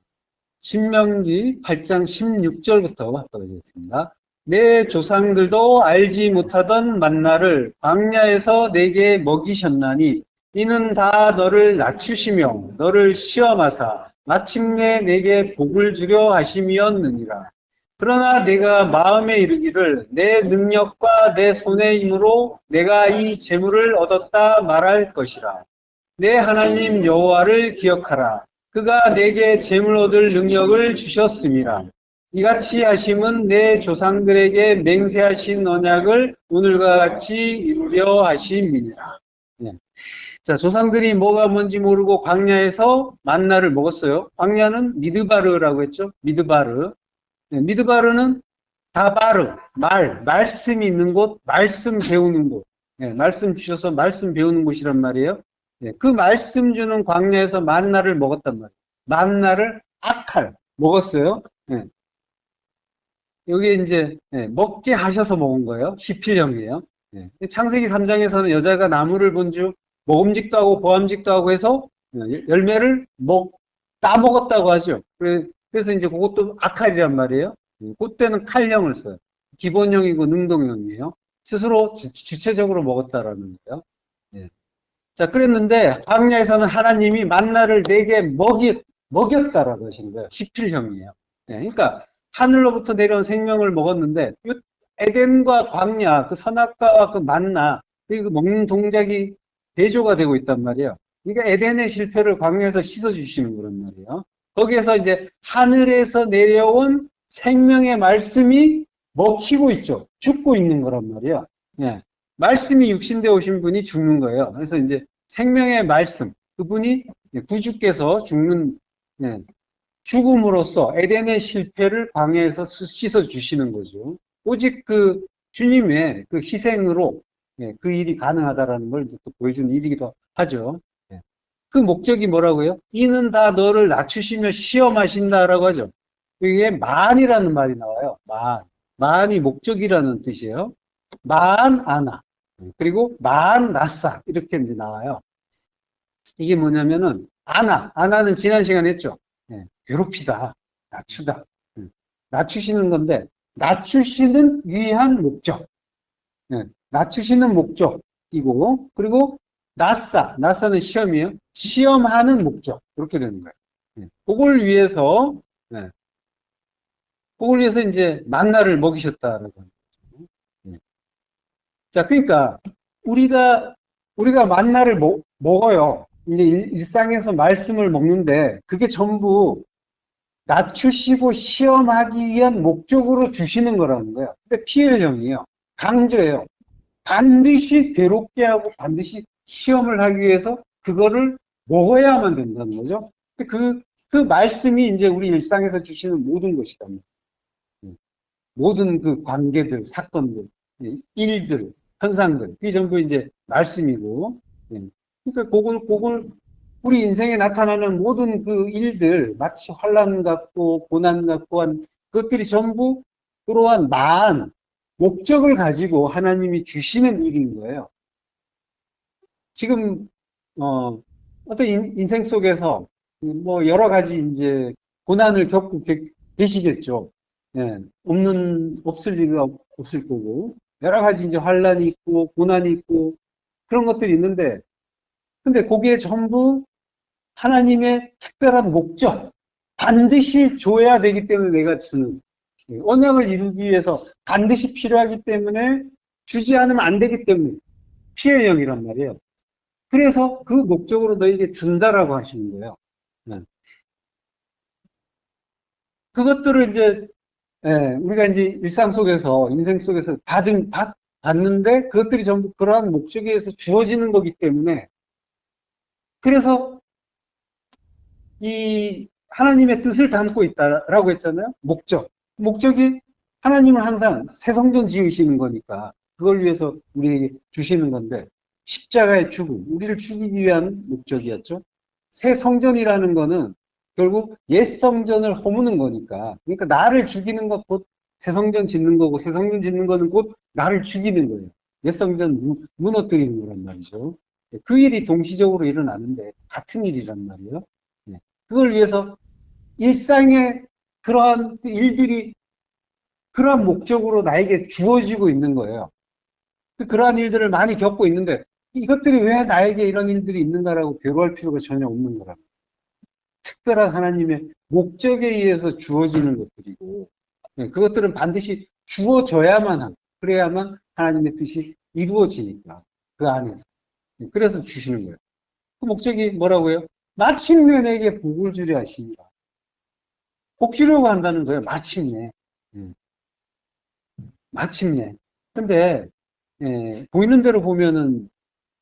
신명기 8장 16절부터 하겠습니다. 내 조상들도 알지 못하던 만나를 광야에서 내게 먹이셨나니 이는 다 너를 낮추시며 너를 시험하사 마침내 내게 복을 주려 하심이었느니라. 그러나 내가 마음에 이르기를 내 능력과 내 손의 힘으로 내가 이 재물을 얻었다 말할 것이라. 내 하나님 여호와를 기억하라. 그가 내게 재물 얻을 능력을 주셨음이라. 이같이 하심은 내 조상들에게 맹세하신 언약을 오늘과 같이 이루려 하심이니라. 네. 자, 조상들이 뭐가 뭔지 모르고 광야에서 만나를 먹었어요. 광야는 미드바르라고 했죠. 미드바르. 네, 미드바르는 다바르, 말씀이 있는 곳, 말씀 배우는 곳. 네, 말씀 주셔서 말씀 배우는 곳이란 말이에요. 네, 그 말씀 주는 광야에서 만나를 먹었단 말이에요. 만나를 아칼 먹었어요. 네. 여기 이제 먹게 하셔서 먹은 거예요. 히필형이에요. 네. 창세기 3장에서는 여자가 나무를 본즉 먹음직도 하고 보암직도 하고 해서 열매를 따먹었다고 하죠. 그래서 이제 그것도 아칼이란 말이에요. 그때는 칼형을 써요. 기본형이고 능동형이에요. 스스로 주체적으로 먹었다라는 거예요. 예. 자, 그랬는데 광야에서는 하나님이 만나를 내게 먹였다라고 하시는 거예요. 히필형이에요. 예. 그러니까 하늘로부터 내려온 생명을 먹었는데 에덴과 광야, 그 선악과와 그 만나, 그 먹는 동작이 대조가 되고 있단 말이에요. 그러니까 에덴의 실패를 광야에서 씻어주시는 거란 말이에요. 거기에서 이제 하늘에서 내려온 생명의 말씀이 먹히고 있죠. 죽고 있는 거란 말이에요. 예. 말씀이 육신되어 오신 분이 죽는 거예요. 그래서 이제 생명의 말씀, 그분이 구주께서 죽음으로써 에덴의 실패를 광야에서 씻어 주시는 거죠. 오직 그 주님의 그 희생으로 그 일이 가능하다라는 걸 또 보여주는 일이기도 하죠. 그 목적이 뭐라고요? 이는 다 너를 낮추시며 시험하신다라고 하죠. 이게 만이라는 말이 나와요. 만이 목적이라는 뜻이에요. 만 아나. 그리고 만 나사. 이렇게 이제 나와요. 이게 뭐냐면은, 아나는 지난 시간에 했죠. 괴롭히다. 낮추다. 낮추시는 건데, 낮추시는 위한 목적. 낮추시는 목적이고, 그리고 나사는 시험이에요. 시험하는 목적. 그렇게 되는 거예요. 그걸 위해서 이제 만나를 먹이셨다라고 합니다. 자, 그러니까 우리가 만나를 먹어요. 이제 일상에서 말씀을 먹는데 그게 전부 낮추시고 시험하기 위한 목적으로 주시는 거라는 거예요. 근데 PL형이에요. 강조해요. 반드시 괴롭게 하고 반드시 시험을 하기 위해서 그거를 먹어야만 된다는 거죠. 그 말씀이 이제 우리 일상에서 주시는 모든 것이다. 모든 그 관계들, 사건들, 일들, 현상들. 그게 전부 이제 말씀이고. 예. 그러니까 그걸 우리 인생에 나타나는 모든 그 일들, 마치 환란 같고 고난 같고 한 그것들이 전부 그러한 마한 목적을 가지고 하나님이 주시는 일인 거예요. 지금 어떤 인생 속에서 뭐 여러 가지 이제 고난을 겪고 계시겠죠. 예, 없을 리가 없을 거고 여러 가지 이제 환란이 있고 고난이 있고 그런 것들이 있는데 근데 거기에 전부 하나님의 특별한 목적 반드시 줘야 되기 때문에 내가 주는 언약을 이루기 위해서 반드시 필요하기 때문에 주지 않으면 안 되기 때문에 피해 영이란 말이에요. 그래서 그 목적으로 너에게 준다라고 하시는 거예요. 네. 그것들을 이제 우리가 이제 일상 속에서 인생 속에서 받는데 그것들이 전부 그러한 목적에 의해서 주어지는 거기 때문에 그래서 이 하나님의 뜻을 담고 있다라고 했잖아요. 목적이 하나님은 항상 새 성전 지으시는 거니까 그걸 위해서 우리에게 주시는 건데 십자가의 죽음, 우리를 죽이기 위한 목적이었죠. 새 성전이라는 거는 결국 옛 성전을 허무는 거니까 그러니까 나를 죽이는 것 곧 새 성전 짓는 거고 새 성전 짓는 거는 곧 나를 죽이는 거예요. 옛 성전 무너뜨리는 거란 말이죠. 그 일이 동시적으로 일어나는데 같은 일이란 말이에요. 네. 그걸 위해서 일상의 그러한 일들이 그러한 목적으로 나에게 주어지고 있는 거예요. 그러한 일들을 많이 겪고 있는데 이것들이 왜 나에게 이런 일들이 있는가라고 괴로워할 필요가 전혀 없는 거라. 특별한 하나님의 목적에 의해서 주어지는 것들이고 그것들은 반드시 주어져야만 하고 그래야만 하나님의 뜻이 이루어지니까 그 안에서 그래서 주시는 거예요. 그 목적이 뭐라고요? 마침내 내게 복을 주려 하십니다. 복 주려고 한다는 거예요. 마침내. 마침내. 근데 보이는 대로 보면은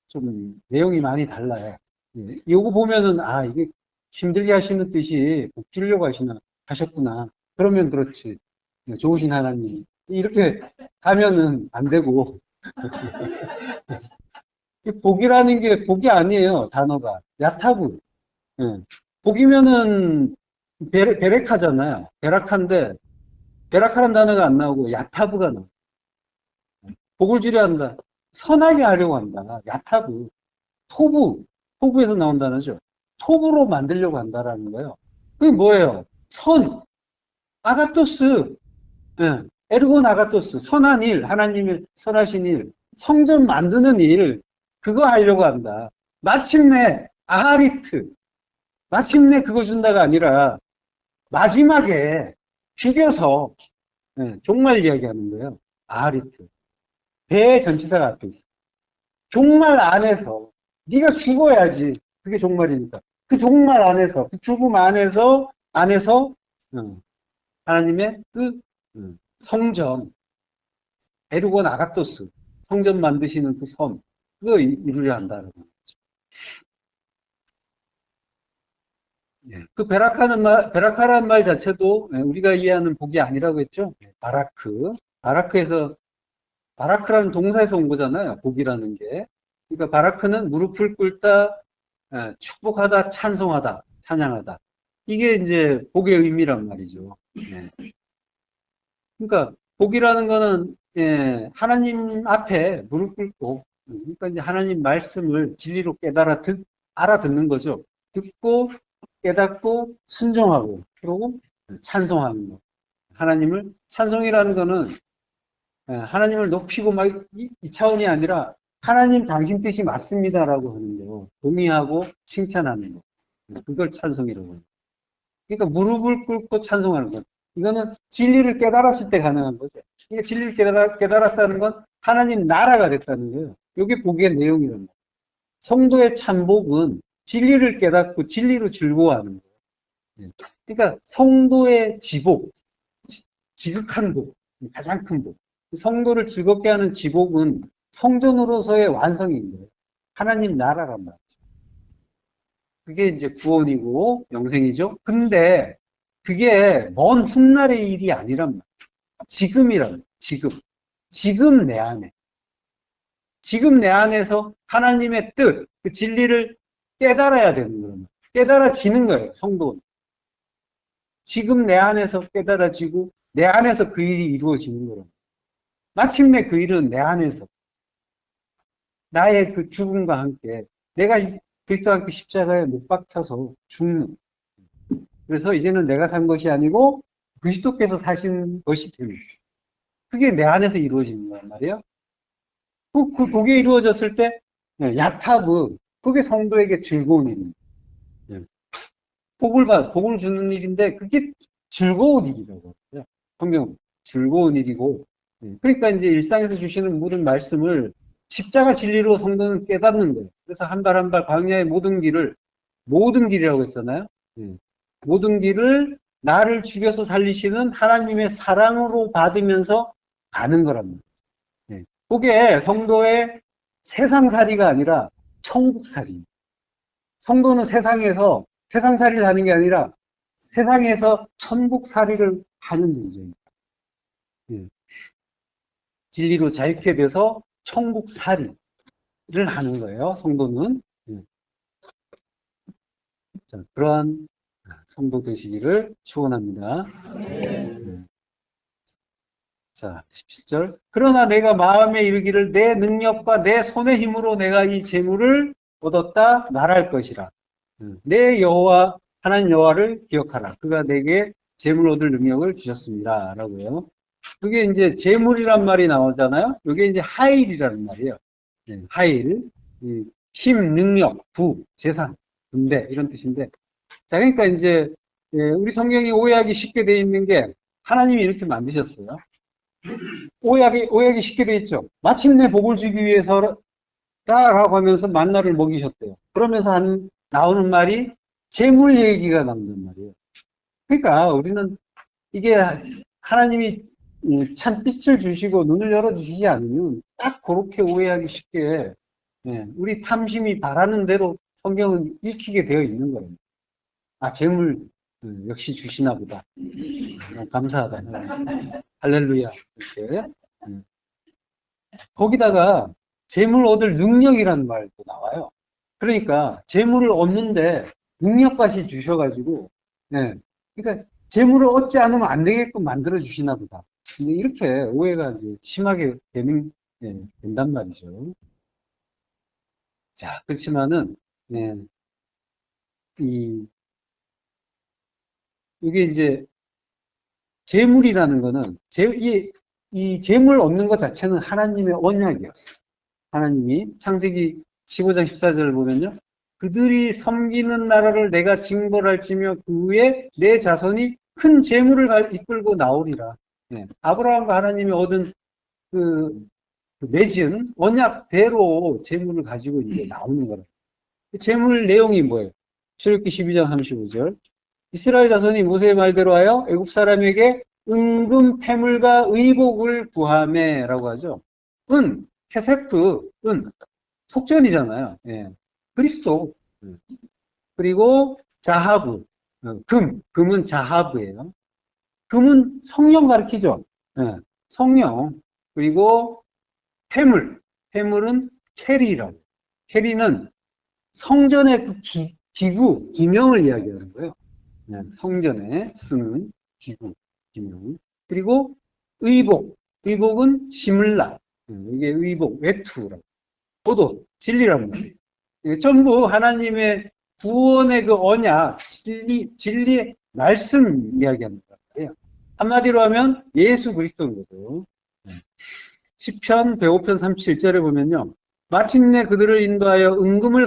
좀 내용이 많이 달라요. 이거 보면은 이게 힘들게 하시는 뜻이 복 주려고 하셨구나. 그러면 그렇지. 좋으신 하나님. 이렇게 가면은 안 되고 복이라는 게 복이 아니에요. 단어가 야타부. 복이면은 베레카잖아요. 베라카인데 베라카라는 단어가 안 나오고 야타부가 나와요. 복을 주려 한다. 선하게 하려고 한다. 야타부. 토부에서 나온 단어죠. 토부로 만들려고 한다라는 거예요. 그게 뭐예요? 아가토스. 에르곤 아가토스. 선한 일, 하나님의 선하신 일, 성전 만드는 일, 그거 하려고 한다. 마침내, 아하리트. 마침내 그거 준다가 아니라, 마지막에 죽여서, 종말 이야기하는 거예요. 아하리트. 배 전치사가 앞에 있어. 종말 안에서 네가 죽어야지. 그게 종말이니까. 그 종말 안에서, 그 죽음 안에서 하나님의 그 성전, 에르곤 아가토스, 성전 만드시는 그 섬, 그거 이루려 한다는 거죠. 그 베라카라는 말 자체도 우리가 이해하는 복이 아니라고 했죠. 바라크라는 동사에서 온 거잖아요. 복이라는 게. 그러니까 바라크는 무릎을 꿇다, 축복하다, 찬송하다, 찬양하다. 이게 이제 복의 의미란 말이죠. 그러니까 복이라는 거는 하나님 앞에 무릎 꿇고 그러니까 이제 하나님 말씀을 진리로 알아듣는 거죠. 듣고 깨닫고 순종하고 그러고 찬송하는 거. 하나님을 찬송이라는 거는 하나님을 높이고 막 이 차원이 아니라 하나님 당신 뜻이 맞습니다라고 하는 거. 동의하고 칭찬하는 거. 그걸 찬송이라고 해요. 그러니까 무릎을 꿇고 찬송하는 것. 이거는 진리를 깨달았을 때 가능한 거죠. 그러니까 진리를 깨달았다는 건 하나님 나라가 됐다는 거예요. 이게 복의 내용이란 말이에요. 성도의 참복은 진리를 깨닫고 진리로 즐거워하는 거예요. 그러니까 성도의 지극한 복, 가장 큰 복. 성도를 즐겁게 하는 지복은 성전으로서의 완성인 거예요. 하나님 나라란 말이죠. 그게 이제 구원이고 영생이죠. 근데 그게 먼 훗날의 일이 아니란 말이에요. 지금이란 말이에요. 지금 내 안에. 지금 내 안에서 하나님의 뜻, 그 진리를 깨달아야 되는 거예요. 깨달아지는 거예요, 성도는. 지금 내 안에서 깨달아지고 내 안에서 그 일이 이루어지는 거예요. 마침내 그 일은 내 안에서 나의 그 죽음과 함께 내가 그리스도와 함께 십자가에 못 박혀서 죽는. 그래서 이제는 내가 산 것이 아니고 그리스도께서 사신 것이 되는 거예요. 그게 내 안에서 이루어지는 거란 말이에요. 그게 이루어졌을 때 야타브, 그게 성도에게 즐거운 일입니다. 복을 주는 일인데 그게 즐거운 일이라고 해요. 성경 즐거운 일이고, 그러니까 이제 일상에서 주시는 모든 말씀을 십자가 진리로 성도는 깨닫는 거예요. 그래서 한 발 한 발 광야의 모든 길이라고 했잖아요. 모든 길을 나를 죽여서 살리시는 하나님의 사랑으로 받으면서 가는 거랍니다. 그게 성도의 세상살이가 아니라 천국살이. 성도는 세상살이를 하는 게 아니라 세상에서 천국살이를 하는 존재입니다. 진리로 자유케 돼서 천국살이를 하는 거예요, 성도는. 자, 그러한 성도 되시기를 축원합니다. 자, 17절. 그러나 내가 마음에 이르기를 내 능력과 내 손의 힘으로 내가 이 재물을 얻었다 말할 것이라. 내 여호와 하나님 여호와를 기억하라. 그가 내게 재물 얻을 능력을 주셨습니다. 라고요. 그게 이제 재물이란 말이 나오잖아요. 이게 이제 하일이라는 말이에요. 하일, 힘, 능력, 부, 재산, 군대 이런 뜻인데. 자, 그러니까 이제 우리 성경이 오해하기 쉽게 돼 있는 게 하나님이 이렇게 만드셨어요. 오해하기 쉽게 돼 있죠. 마침내 복을 주기 위해서라고 하면서 만나를 먹이셨대요. 그러면서 나오는 말이 재물 얘기가 나온단 말이에요. 그러니까 우리는 이게 하나님이 참 빛을 주시고 눈을 열어주시지 않으면 딱 그렇게 오해하기 쉽게 우리 탐심이 바라는 대로 성경은 읽히게 되어 있는 거예요. 아, 재물 역시 주시나 보다. 감사하다. 할렐루야. 이렇게. 거기다가 재물 얻을 능력이라는 말도 나와요. 그러니까 재물을 얻는데 능력까지 주셔가지고, 그러니까 재물을 얻지 않으면 안 되게끔 만들어 주시나 보다. 근데 이렇게 오해가 이제 심하게 된단 말이죠. 자, 그렇지만은 이게 이제 재물이라는 거는 이 재물 얻는 것 자체는 하나님의 언약이었어요. 하나님이 창세기 15장 14절을 보면요. 그들이 섬기는 나라를 내가 징벌할지며 그 후에 내 자손이 큰 재물을 이끌고 나오리라. 아브라함과 하나님이 얻은 맺은 언약대로 재물을 가지고 이제 나오는 거라. 재물 내용이 뭐예요? 출애굽기 12장 35절. 이스라엘 자손이 모세의 말대로 하여 애굽 사람에게 은금 패물과 의복을 구하매라고 하죠. 케세프, 속전이잖아요. 그리스도. 그리고 자하브, 금은 자하브예요. 금은 성령 가리키죠. 성령. 그리고 패물은 캐리라고. 캐리는 성전의 그 기명을 이야기하는 거예요. 성전에 쓰는 기명. 그리고 의복은 시물라. 이게 의복, 외투라고. 포도, 진리라는 말이에요. 전부 하나님의 구원의 그 언약, 진리의 말씀 이야기하는 거예요. 한마디로 하면 예수 그리스도인 거죠. 시편 105편 37절에 보면요. 마침내 그들을 인도하여 은금을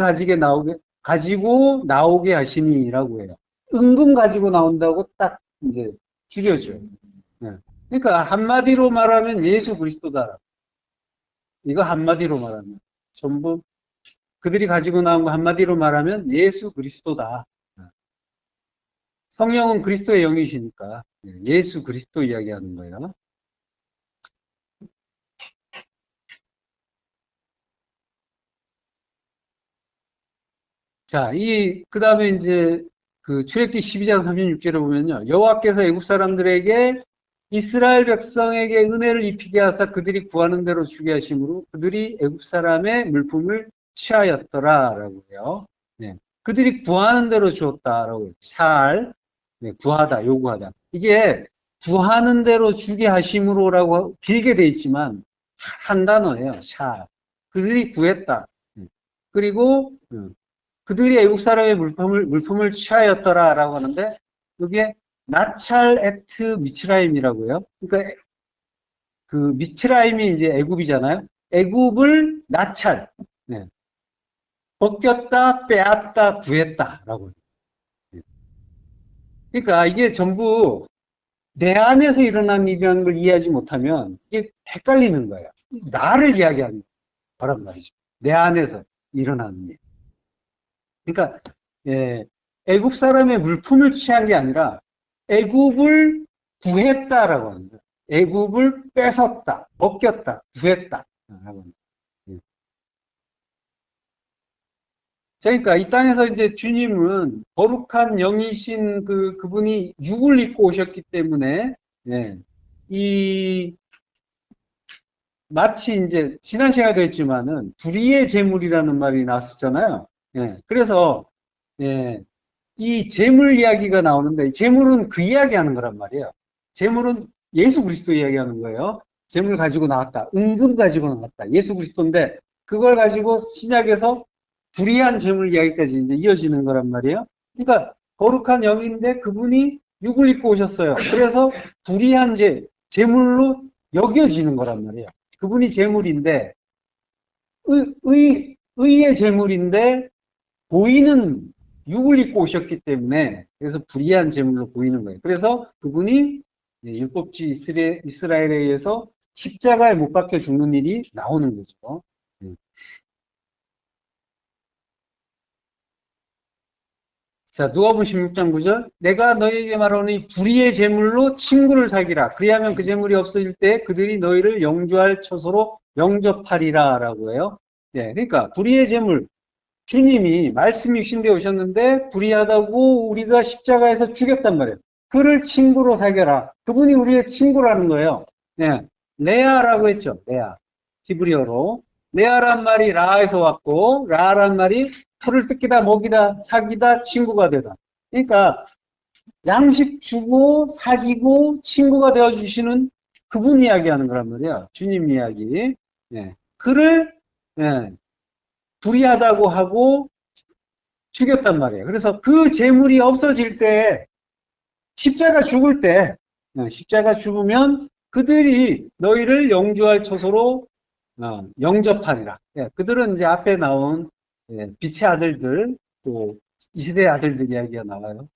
가지고 나오게 하시니라고 해요. 은금 가지고 나온다고 딱 이제 줄여줘요. 그러니까 한마디로 말하면 예수 그리스도다. 이거 한마디로 말하면 전부 그들이 가지고 나온 거 한마디로 말하면 예수 그리스도다. 성령은 그리스도의 영이시니까 예수 그리스도 이야기하는 거예요. 자, 그 다음에 이제 그 출애굽기 12장 36절에 보면요. 여호와께서 애굽 사람들에게 이스라엘 백성에게 은혜를 입히게 하사 그들이 구하는 대로 주게 하심으로 그들이 애굽 사람의 물품을 취하였더라라고 해요. 네. 그들이 구하는 대로 주었다라고 해요. 샬, 네, 구하다, 요구하다. 이게 구하는 대로 주게 하심으로라고 길게 돼 있지만 한 단어예요. 샬. 그들이 구했다. 그리고 그들이 애국 사람의 물품을 취하였더라라고 하는데 이게 나찰 에트 미츠라임이라고요. 그러니까 그 미츠라임이 이제 애굽이잖아요. 애굽을 나찰, 네. 벗겼다, 빼앗다, 구했다라고. 그러니까 이게 전부 내 안에서 일어난 일이라는 걸 이해하지 못하면 이게 헷갈리는 거예요. 나를 이야기하는 거란 말이죠. 내 안에서 일어나는 일. 그러니까 애굽 사람의 물품을 취한 게 아니라 애굽을 구했다라고 합니다. 애굽을 뺏었다, 벗겼다, 구했다. 라고 합니다. 그러니까 이 땅에서 이제 주님은 거룩한 영이신 그분이 육을 입고 오셨기 때문에, 이, 마치 이제 지난 시간에도 했지만은 불의의 제물이라는 말이 나왔었잖아요. 그래서, 이 제물 이야기가 나오는데, 제물은 그 이야기 하는 거란 말이에요. 제물은 예수 그리스도 이야기하는 거예요. 제물 가지고 나왔다. 은금 가지고 나왔다. 예수 그리스도인데, 그걸 가지고 신약에서 불의한 제물 이야기까지 이제 이어지는 거란 말이에요. 그러니까, 거룩한 영인데 그분이 육을 입고 오셨어요. 그래서 불의한 제물로 여겨지는 거란 말이에요. 그분이 제물인데, 의의 제물인데, 보이는 육을 입고 오셨기 때문에 그래서 불의한 제물로 보이는 거예요. 그래서 그분이 율법주의 이스라엘에 의해서 십자가에 못 박혀 죽는 일이 나오는 거죠. 자, 누가복음 16장 9절. 내가 너희에게 말하노니 불의의 제물로 친구를 사귀라. 그리하면 그 제물이 없어질 때 그들이 너희를 영주할 처소로 영접하리라 라고 해요. 그러니까 불의의 제물, 주님이 말씀이 육신되어 오셨는데 불의하다고 우리가 십자가에서 죽였단 말이에요. 그를 친구로 사귀라. 그분이 우리의 친구라는 거예요. 레아라고 했죠. 레아. 히브리어로. 레아란 말이 라에서 왔고, 라란 말이 풀을 뜯기다, 먹이다, 사귀다, 친구가 되다. 그러니까 양식 주고 사귀고 친구가 되어주시는 그분 이야기하는 거란 말이에요. 주님 이야기. 그를 불의하다고 하고 죽였단 말이에요. 그래서 그 재물이 없어질 때, 십자가 죽을 때, 십자가 죽으면 그들이 너희를 영주할 처소로 영접하리라. 그들은 이제 앞에 나온 빛의 아들들, 또 이시대의 아들들 이야기가 나와요.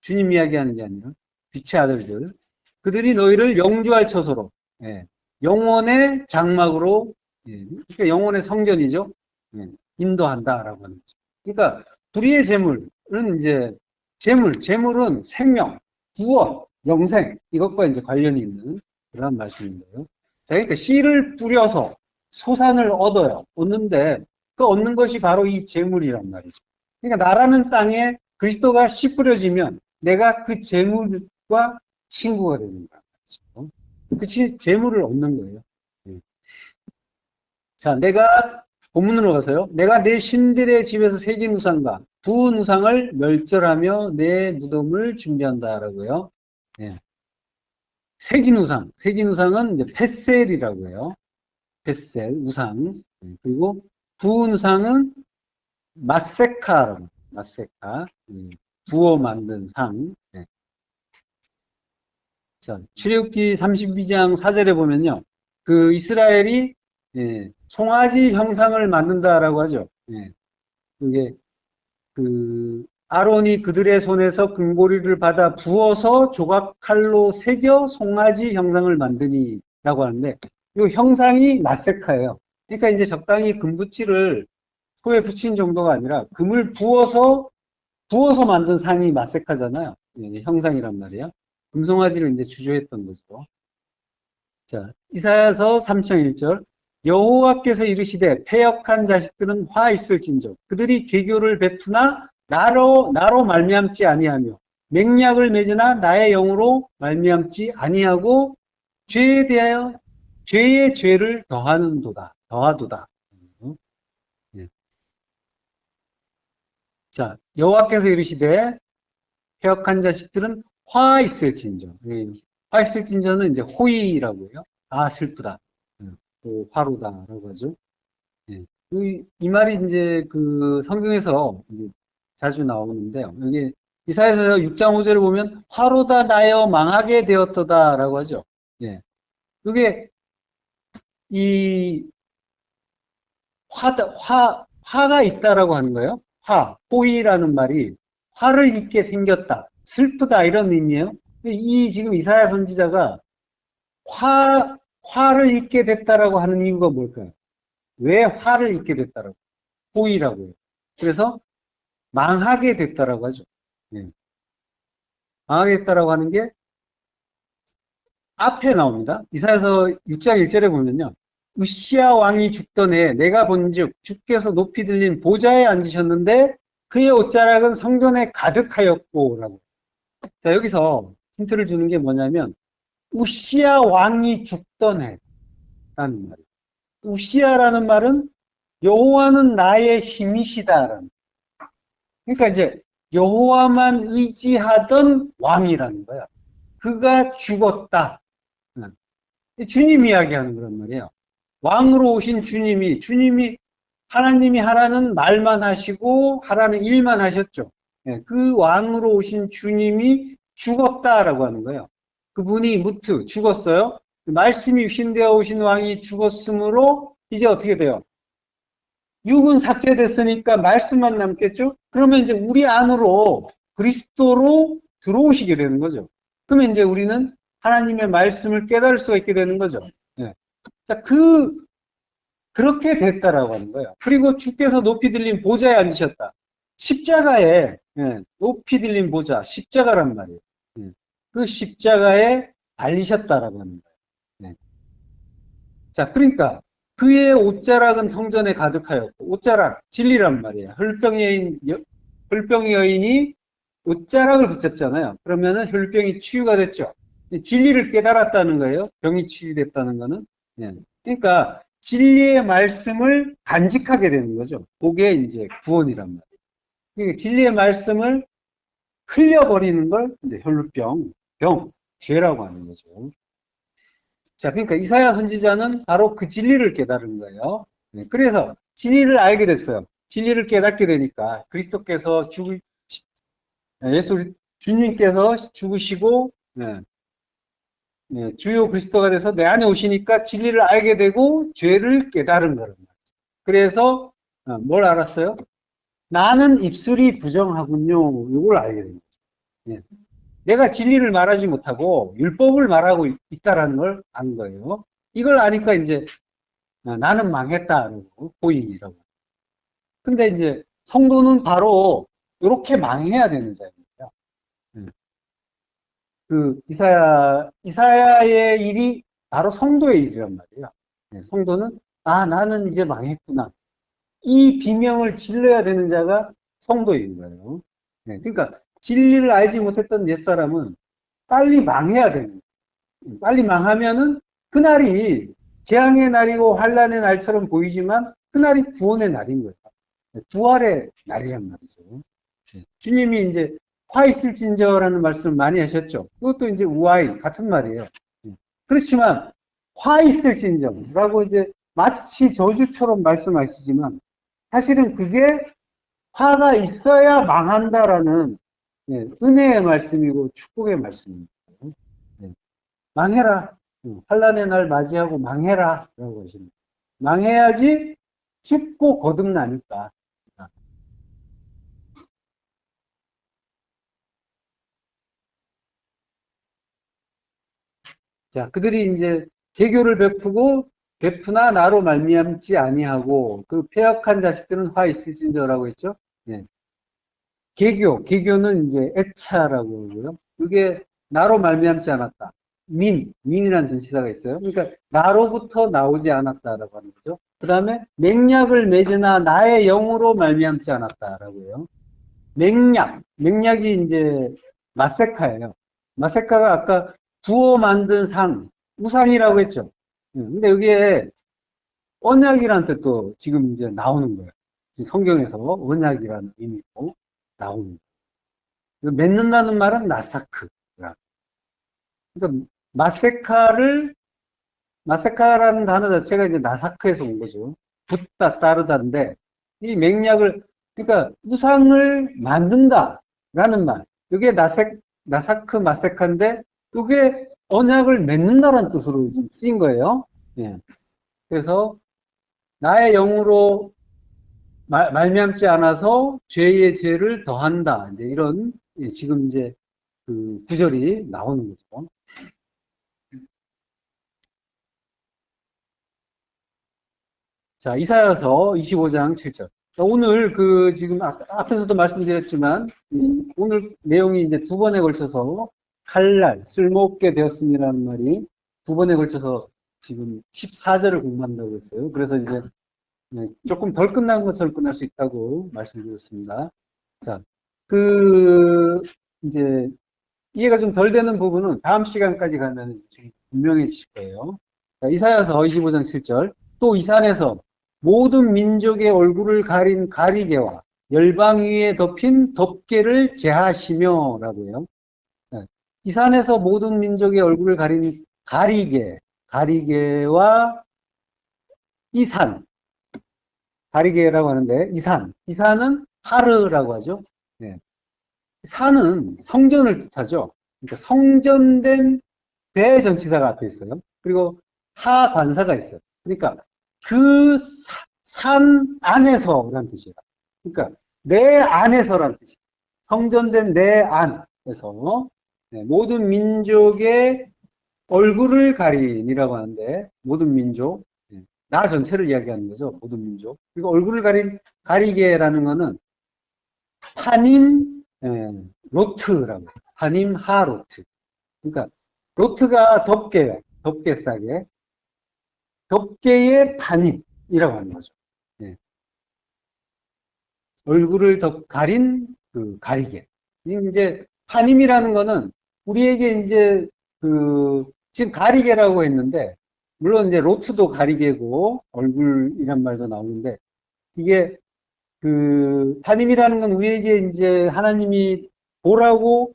주님 이야기하는 게 아니라 빛의 아들들. 그들이 너희를 영주할 처소로, 영원의 장막으로, 그러니까 영원의 성전이죠. 인도한다라고 하는 거죠. 그러니까 불의의 제물은 이제 제물은 생명, 구원, 영생 이것과 이제 관련이 있는 그런 말씀인데요. 자, 그러니까 씨를 뿌려서 소산을 얻는데 그 얻는 것이 바로 이 제물이란 말이죠. 그러니까 나라는 땅에 그리스도가 씨 뿌려지면 내가 그 제물과 친구가 되는 거죠. 그 제물을 얻는 거예요. 자, 내가 본문으로 가서요. 내가 내 신들의 집에서 새긴 우상과 부은 우상을 멸절하며 내 무덤을 준비한다라고요. 새긴 우상은 이제 펫셀이라고 해요. 펫셀, 우상. 그리고 부은 우상은 마세카라고. 마세카. 부어 만든 상. 자, 출애굽기 32장 4절에 보면요. 그 이스라엘이 송아지 형상을 만든다라고 하죠. 그게 아론이 그들의 손에서 금고리를 받아 부어서 조각칼로 새겨 송아지 형상을 만드니라고 하는데 이 형상이 마세카예요. 그러니까 이제 적당히 금붙이를 소에 붙인 정도가 아니라 금을 부어서 만든 상이 마세카잖아요. 형상이란 말이에요. 금송아지를 이제 주조했던 거죠. 자, 이사야서 3장 1절. 여호와께서 이르시되 패역한 자식들은 화 있을진저 그들이 계교를 베푸나 나로 말미암지 아니하며 맹약을 맺으나 나의 영으로 말미암지 아니하고 죄에 대하여 죄의 죄를 더하도다. 예. 자, 여호와께서 이르시되 패역한 자식들은 화 있을진저. 화 있을진저는 이제 호의라고 해요. 아, 슬프다. 또 화로다라고 하죠. 예. 이 말이 이제 그 성경에서 이제 자주 나오는데요. 여기 이사야서 6장 5절을 보면 화로다 나여 망하게 되었도다라고 하죠. 예. 이게 이 화가 있다라고 하는 거예요. 호의라는 말이 화를 입게 생겼다, 슬프다 이런 의미예요. 이 지금 이사야 선지자가 화를 입게 됐다라고 하는 이유가 뭘까요? 왜 화를 입게 됐다라고? 호의라고요. 그래서 망하게 됐다라고 하죠. 네. 망하게 됐다라고 하는 게 앞에 나옵니다. 이사야서 6장 1절에 보면요. 우시야 왕이 죽던 해에 내가 본즉 주께서 높이 들린 보좌에 앉으셨는데 그의 옷자락은 성전에 가득하였고 라고. 자, 여기서 힌트를 주는 게 뭐냐면 우시야 왕이 죽던 해라는 말이에요. 우시야라는 말은 여호와는 나의 힘이시다라는. 그러니까 이제 여호와만 의지하던 왕이라는 거야. 그가 죽었다. 주님 이야기하는 그런 말이에요. 왕으로 오신 주님이 하나님이 하라는 말만 하시고 하라는 일만 하셨죠. 그 왕으로 오신 주님이 죽었다라고 하는 거예요. 그분이 죽었어요. 말씀이 육신되어 오신 왕이 죽었으므로 이제 어떻게 돼요? 육은 삭제됐으니까 말씀만 남겠죠? 그러면 이제 우리 안으로 그리스도로 들어오시게 되는 거죠. 그러면 이제 우리는 하나님의 말씀을 깨달을 수가 있게 되는 거죠. 예. 자, 그렇게 됐다라고 하는 거예요. 그리고 주께서 높이 들린 보좌에 앉으셨다. 십자가에, 높이 들린 보좌, 십자가란 말이에요. 그 십자가에 달리셨다라고 하는 거예요. 예. 자, 그러니까 그의 옷자락은 성전에 가득하였고, 옷자락, 진리란 말이에요. 혈병의 여인이 옷자락을 붙잡잖아요. 그러면은 혈병이 치유가 됐죠. 진리를 깨달았다는 거예요. 병이 치유됐다는 거는. 예. 그러니까 진리의 말씀을 간직하게 되는 거죠. 그게 이제 구원이란 말이에요. 그러니까 진리의 말씀을 흘려버리는 걸 이제 죄라고 하는 거죠. 자, 그러니까 이사야 선지자는 바로 그 진리를 깨달은 거예요. 네, 그래서 진리를 알게 됐어요. 진리를 깨닫게 되니까 그리스도께서 주님께서 죽으시고 주요 그리스도가 돼서 내 안에 오시니까 진리를 알게 되고 죄를 깨달은 거란 말이에요. 그래서 뭘 알았어요? 나는 입술이 부정하군요. 이걸 알게 된 거죠. 내가 진리를 말하지 못하고 율법을 말하고 있다라는 걸 안 거예요. 이걸 아니까 이제 나는 망했다라고 보이라고. 근데 이제 성도는 바로 이렇게 망해야 되는 자입니다. 그 이사야의 일이 바로 성도의 일이란 말이에요. 성도는 나는 이제 망했구나. 이 비명을 질러야 되는 자가 성도인 거예요. 그러니까 진리를 알지 못했던 옛사람은 빨리 망해야 되는 거예요. 빨리 망하면은 그날이 재앙의 날이고 환란의 날처럼 보이지만 그날이 구원의 날인 거예요. 부활의 날이란 말이죠. 주님이 이제 화 있을진저라는 말씀을 많이 하셨죠. 그것도 이제 우아이 같은 말이에요. 그렇지만 화 있을진저라고 이제 마치 저주처럼 말씀하시지만 사실은 그게 화가 있어야 망한다라는 은혜의 말씀이고 축복의 말씀입니다. 망해라. 환란의 날 맞이하고 망해라 라고 하십니다. 망해야지 죽고 거듭나니까. 자, 그들이 이제 개교를 베푸나 나로 말미암지 아니하고 그 패역한 자식들은 화 있을진저라고 했죠. 개교는 이제 애차라고 하고요. 그게 나로 말미암지 않았다. 민이라는 전치사가 있어요. 그러니까 나로부터 나오지 않았다라고 하는 거죠. 그 다음에 맹약을 맺으나 나의 영으로 말미암지 않았다라고 해요. 맹약이 이제 마세카예요. 마세카가 아까 구워 만든 상, 우상이라고 했죠. 근데 여기에 언약이라는 뜻도 지금 이제 나오는 거예요. 성경에서 언약이라는 의미로 나오는 거예요. 맺는다는 말은 나사크. 그러니까 마세카라는 단어 자체가 이제 나사크에서 온 거죠. 붙다, 따르다인데, 이 맹약을, 그러니까 우상을 만든다라는 말. 이게 나사크 마세카인데, 이게 언약을 맺는다라는 뜻으로 좀 쓰인 거예요. 예. 그래서, 나의 영으로 말미암지 않아서 죄의 죄를 더한다. 이제 이런, 예, 지금 이제 그 구절이 나오는 거죠. 자, 이사야서 25장 7절. 오늘 지금 앞에서도 말씀드렸지만, 오늘 내용이 이제 두 번에 걸쳐서 칼날, 쓸모없게 되었음이라는 말이 두 번에 걸쳐서 지금 14절을 공부한다고 했어요. 그래서 이제 조금 덜 끝난 것처럼 끝날 수 있다고 말씀드렸습니다. 자, 이제 이해가 좀 덜 되는 부분은 다음 시간까지 가면 좀 분명해지실 거예요. 자, 이사야서 25장 7절. 또 이 산에서 모든 민족의 얼굴을 가린 가리개와 열방 위에 덮인 덮개를 제하시며 라고요. 이 산에서 모든 민족의 얼굴을 가린 가리개와 이 산, 가리개라고 하는데 이 산은 하르라고 하죠. 네. 산은 성전을 뜻하죠. 그러니까 성전된 대전치사가 앞에 있어요. 그리고 하관사가 있어요. 그러니까 그 산 안에서라는 뜻이에요. 그러니까 내 안에서라는 뜻이에요. 성전된 내 안에서 모든 민족의 얼굴을 가린이라고 하는데 모든 민족, 나 전체를 이야기하는 거죠. 모든 민족. 그리고 얼굴을 가린 가리개라는 거는 파님 로트라고. 파님 하로트. 그러니까 로트가 덮개예요. 덮개 싸게. 덮개의 파님이라고 하는 거죠. 네. 얼굴을 가린 그 가리개. 이제 파님이라는 거는 우리에게 이제 지금 가리개라고 했는데 물론 이제 로트도 가리개고 얼굴이란 말도 나오는데 이게 파님이라는 건 우리에게 이제 하나님이 보라고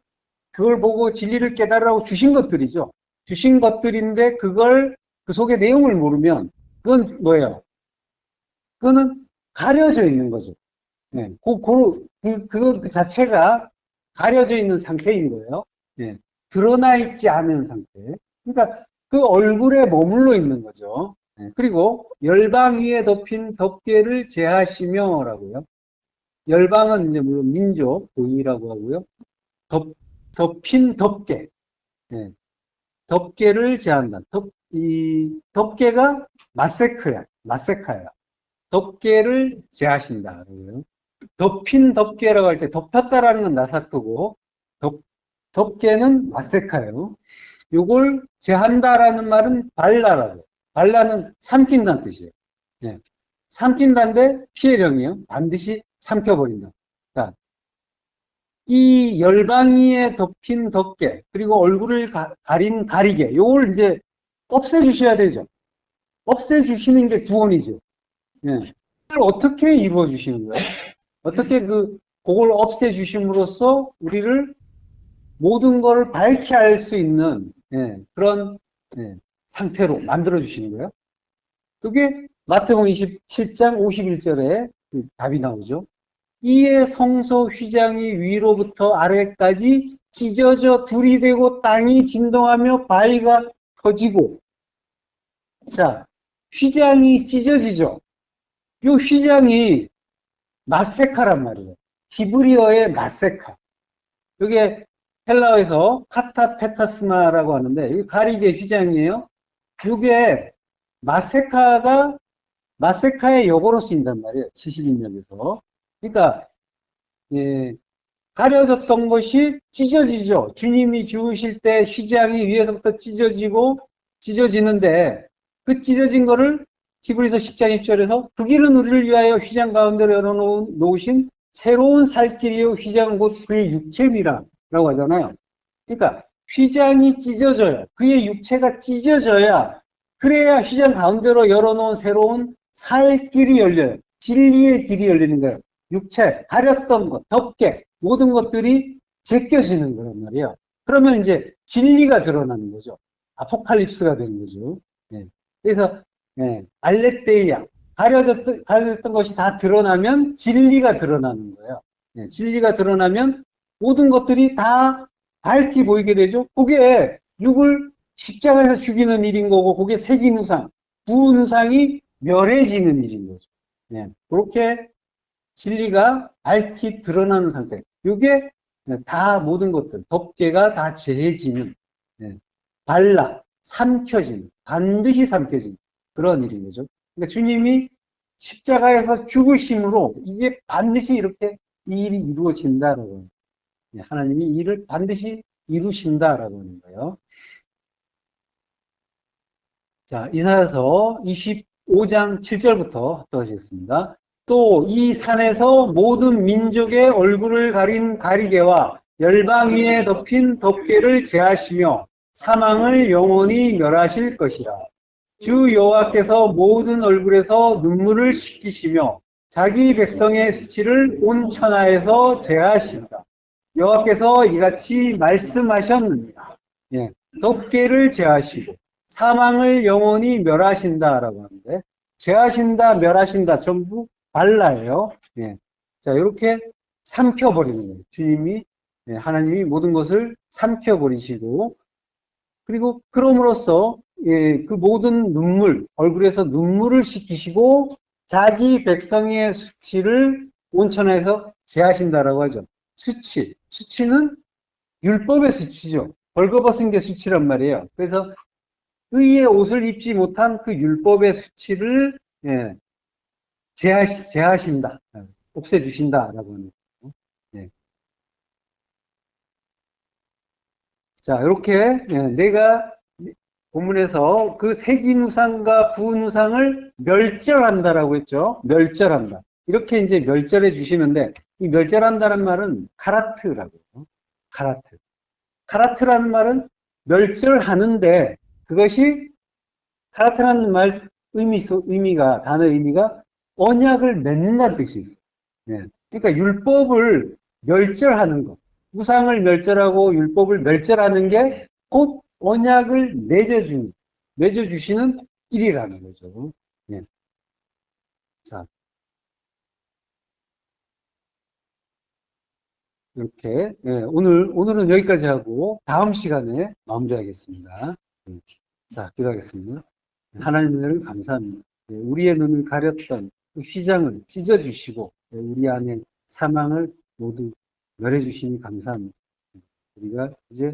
그걸 보고 진리를 깨달으라고 주신 것들이죠. 주신 것들인데 그걸 그 속의 내용을 모르면 그건 뭐예요? 그거는 가려져 있는 거죠. 네. 그 자체가 가려져 있는 상태인 거예요. 네. 드러나 있지 않은 상태. 그러니까 그 얼굴에 머물러 있는 거죠. 네. 그리고 열방 위에 덮인 덮개를 제하시며 라고요. 열방은 이제 물론 민족, 고의라고 하고요. 덮인 덮개. 네. 덮개를 제한다. 이 덮개가 마세카야. 덮개를 제하신다. 덮인 덮개라고 할 때 덮였다라는 건 나사크고 덮개는 마세카예요. 요걸 제한다라는 말은 발라라고. 발라는 삼킨다는 뜻이에요. 네. 삼킨다인데 피해령이에요. 반드시 삼켜버린다. 자, 이 열방위에 덮인 덮개 그리고 얼굴을 가린 가리개 요걸 이제 없애주셔야 되죠. 없애주시는 게 구원이죠. 예. 그걸 어떻게 이루어 주시는 거예요? 어떻게 그걸 없애주심으로써 우리를 모든 것을 밝게 할 수 있는 그런 상태로 만들어 주시는 거예요. 그게 마태복음 27장 51절에 답이 나오죠. 이에 성소 휘장이 위로부터 아래까지 찢어져 둘이 되고 땅이 진동하며 바위가 터지고 자 휘장이 찢어지죠. 이 휘장이 마세카란 말이에요. 히브리어의 마세카. 이게 헬라어에서 카타페타스마라고 하는데 이게 가리개 휘장이에요. 이게 마세카의 역어로 쓰인단 말이에요. 70인역에서. 그러니까 가려졌던 것이 찢어지죠. 주님이 죽으실 때 휘장이 위에서부터 찢어지는데 그 찢어진 거를 히브리서 10장 1절에서 그 길은 우리를 위하여 휘장 가운데로 열어놓으신 새로운 살 길이요 휘장은 곧 그의 육체니라 라고 하잖아요. 그러니까 휘장이 찢어져요. 그의 육체가 찢어져야, 그래야 휘장 가운데로 열어놓은 새로운 살 길이 열려요. 진리의 길이 열리는 거예요. 육체, 가렸던 것, 덮개, 모든 것들이 제껴지는 거란 말이에요. 그러면 이제 진리가 드러나는 거죠. 아포칼립스가 되는 거죠. 네. 그래서, 네, 알레테이아, 가려졌던 것이 다 드러나면 진리가 드러나는 거예요. 네, 진리가 드러나면 모든 것들이 다 밝게 보이게 되죠. 그게 육을 십자가에서 죽이는 일인 거고, 그게 색인우상, 부은우상이 멸해지는 일인 거죠. 네, 그렇게 진리가 밝히 드러나는 상태. 이게 다 모든 것들, 덮개가 다 제해지는, 네, 삼켜지는, 반드시 삼켜지는 그런 일인 거죠. 그러니까 주님이 십자가에서 죽으심으로 이게 반드시 이렇게 이 일이 이루어진다라고 합니다. 하나님이 이 일을 반드시 이루신다라고 하는 거예요. 자, 이사야서 25장 7절부터 하도록 하겠습니다. 또 이 산에서 모든 민족의 얼굴을 가린 가리개와 열방 위에 덮인 덮개를 제하시며 사망을 영원히 멸하실 것이라. 주 여호와께서 모든 얼굴에서 눈물을 씻기시며 자기 백성의 수치를 온 천하에서 제하시리라. 여호와께서 이같이 말씀하셨느니라. 예, 덮개를 제하시고 사망을 영원히 멸하신다라고 하는데, 제하신다, 멸하신다 전부 발라예요. 예. 자, 이렇게 삼켜버리는 거예요. 주님이, 예, 하나님이 모든 것을 삼켜버리시고, 그리고 그럼으로써, 예, 그 모든 눈물, 얼굴에서 눈물을 씻기시고, 자기 백성의 수치를 온천에서 제하신다라고 하죠. 수치는 율법의 수치죠. 벌거벗은 게 수치란 말이에요. 그래서 의의 옷을 입지 못한 그 율법의 수치를, 예, 제하신다. 없애주신다라고 하는 거예요. 예. 자, 이렇게, 예, 내가 본문에서 그 색인우상과 부은우상을 멸절한다라고 했죠. 멸절한다. 이렇게 이제 멸절해 주시는데, 이 멸절한다는 말은 카라트라고 해요. 카라트. 카라트라는 말은 멸절하는데, 그것이 카라트라는 말 단어 의미가 언약을 맺는다는 뜻이 있어요. 네. 그러니까 율법을 멸절하는 것, 우상을 멸절하고 율법을 멸절하는 게 곧 언약을 맺어주시는 일이라는 거죠. 네. 자, 이렇게, 네, 오늘은 여기까지 하고 다음 시간에 마무리하겠습니다. 네. 자, 기도하겠습니다. 하나님 은혜를 감사합니다. 네, 우리의 눈을 가렸던 그 휘장을 찢어주시고, 네, 우리 안에 사망을 모두 멸해주시니 감사합니다. 우리가 이제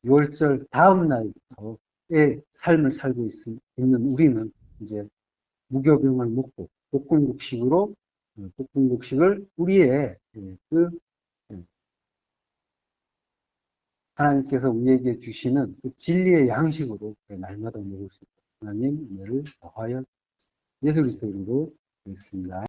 6월절 다음 날부터의 삶을 살고 있는 우리는 이제 무교병을 먹고 볶음국식을 우리의 그 하나님께서 우리에게 주시는 그 진리의 양식으로 날마다 먹을 수 있도록 하나님 은혜를 더하여 예수 그리스도 이름으로 드리겠습니다.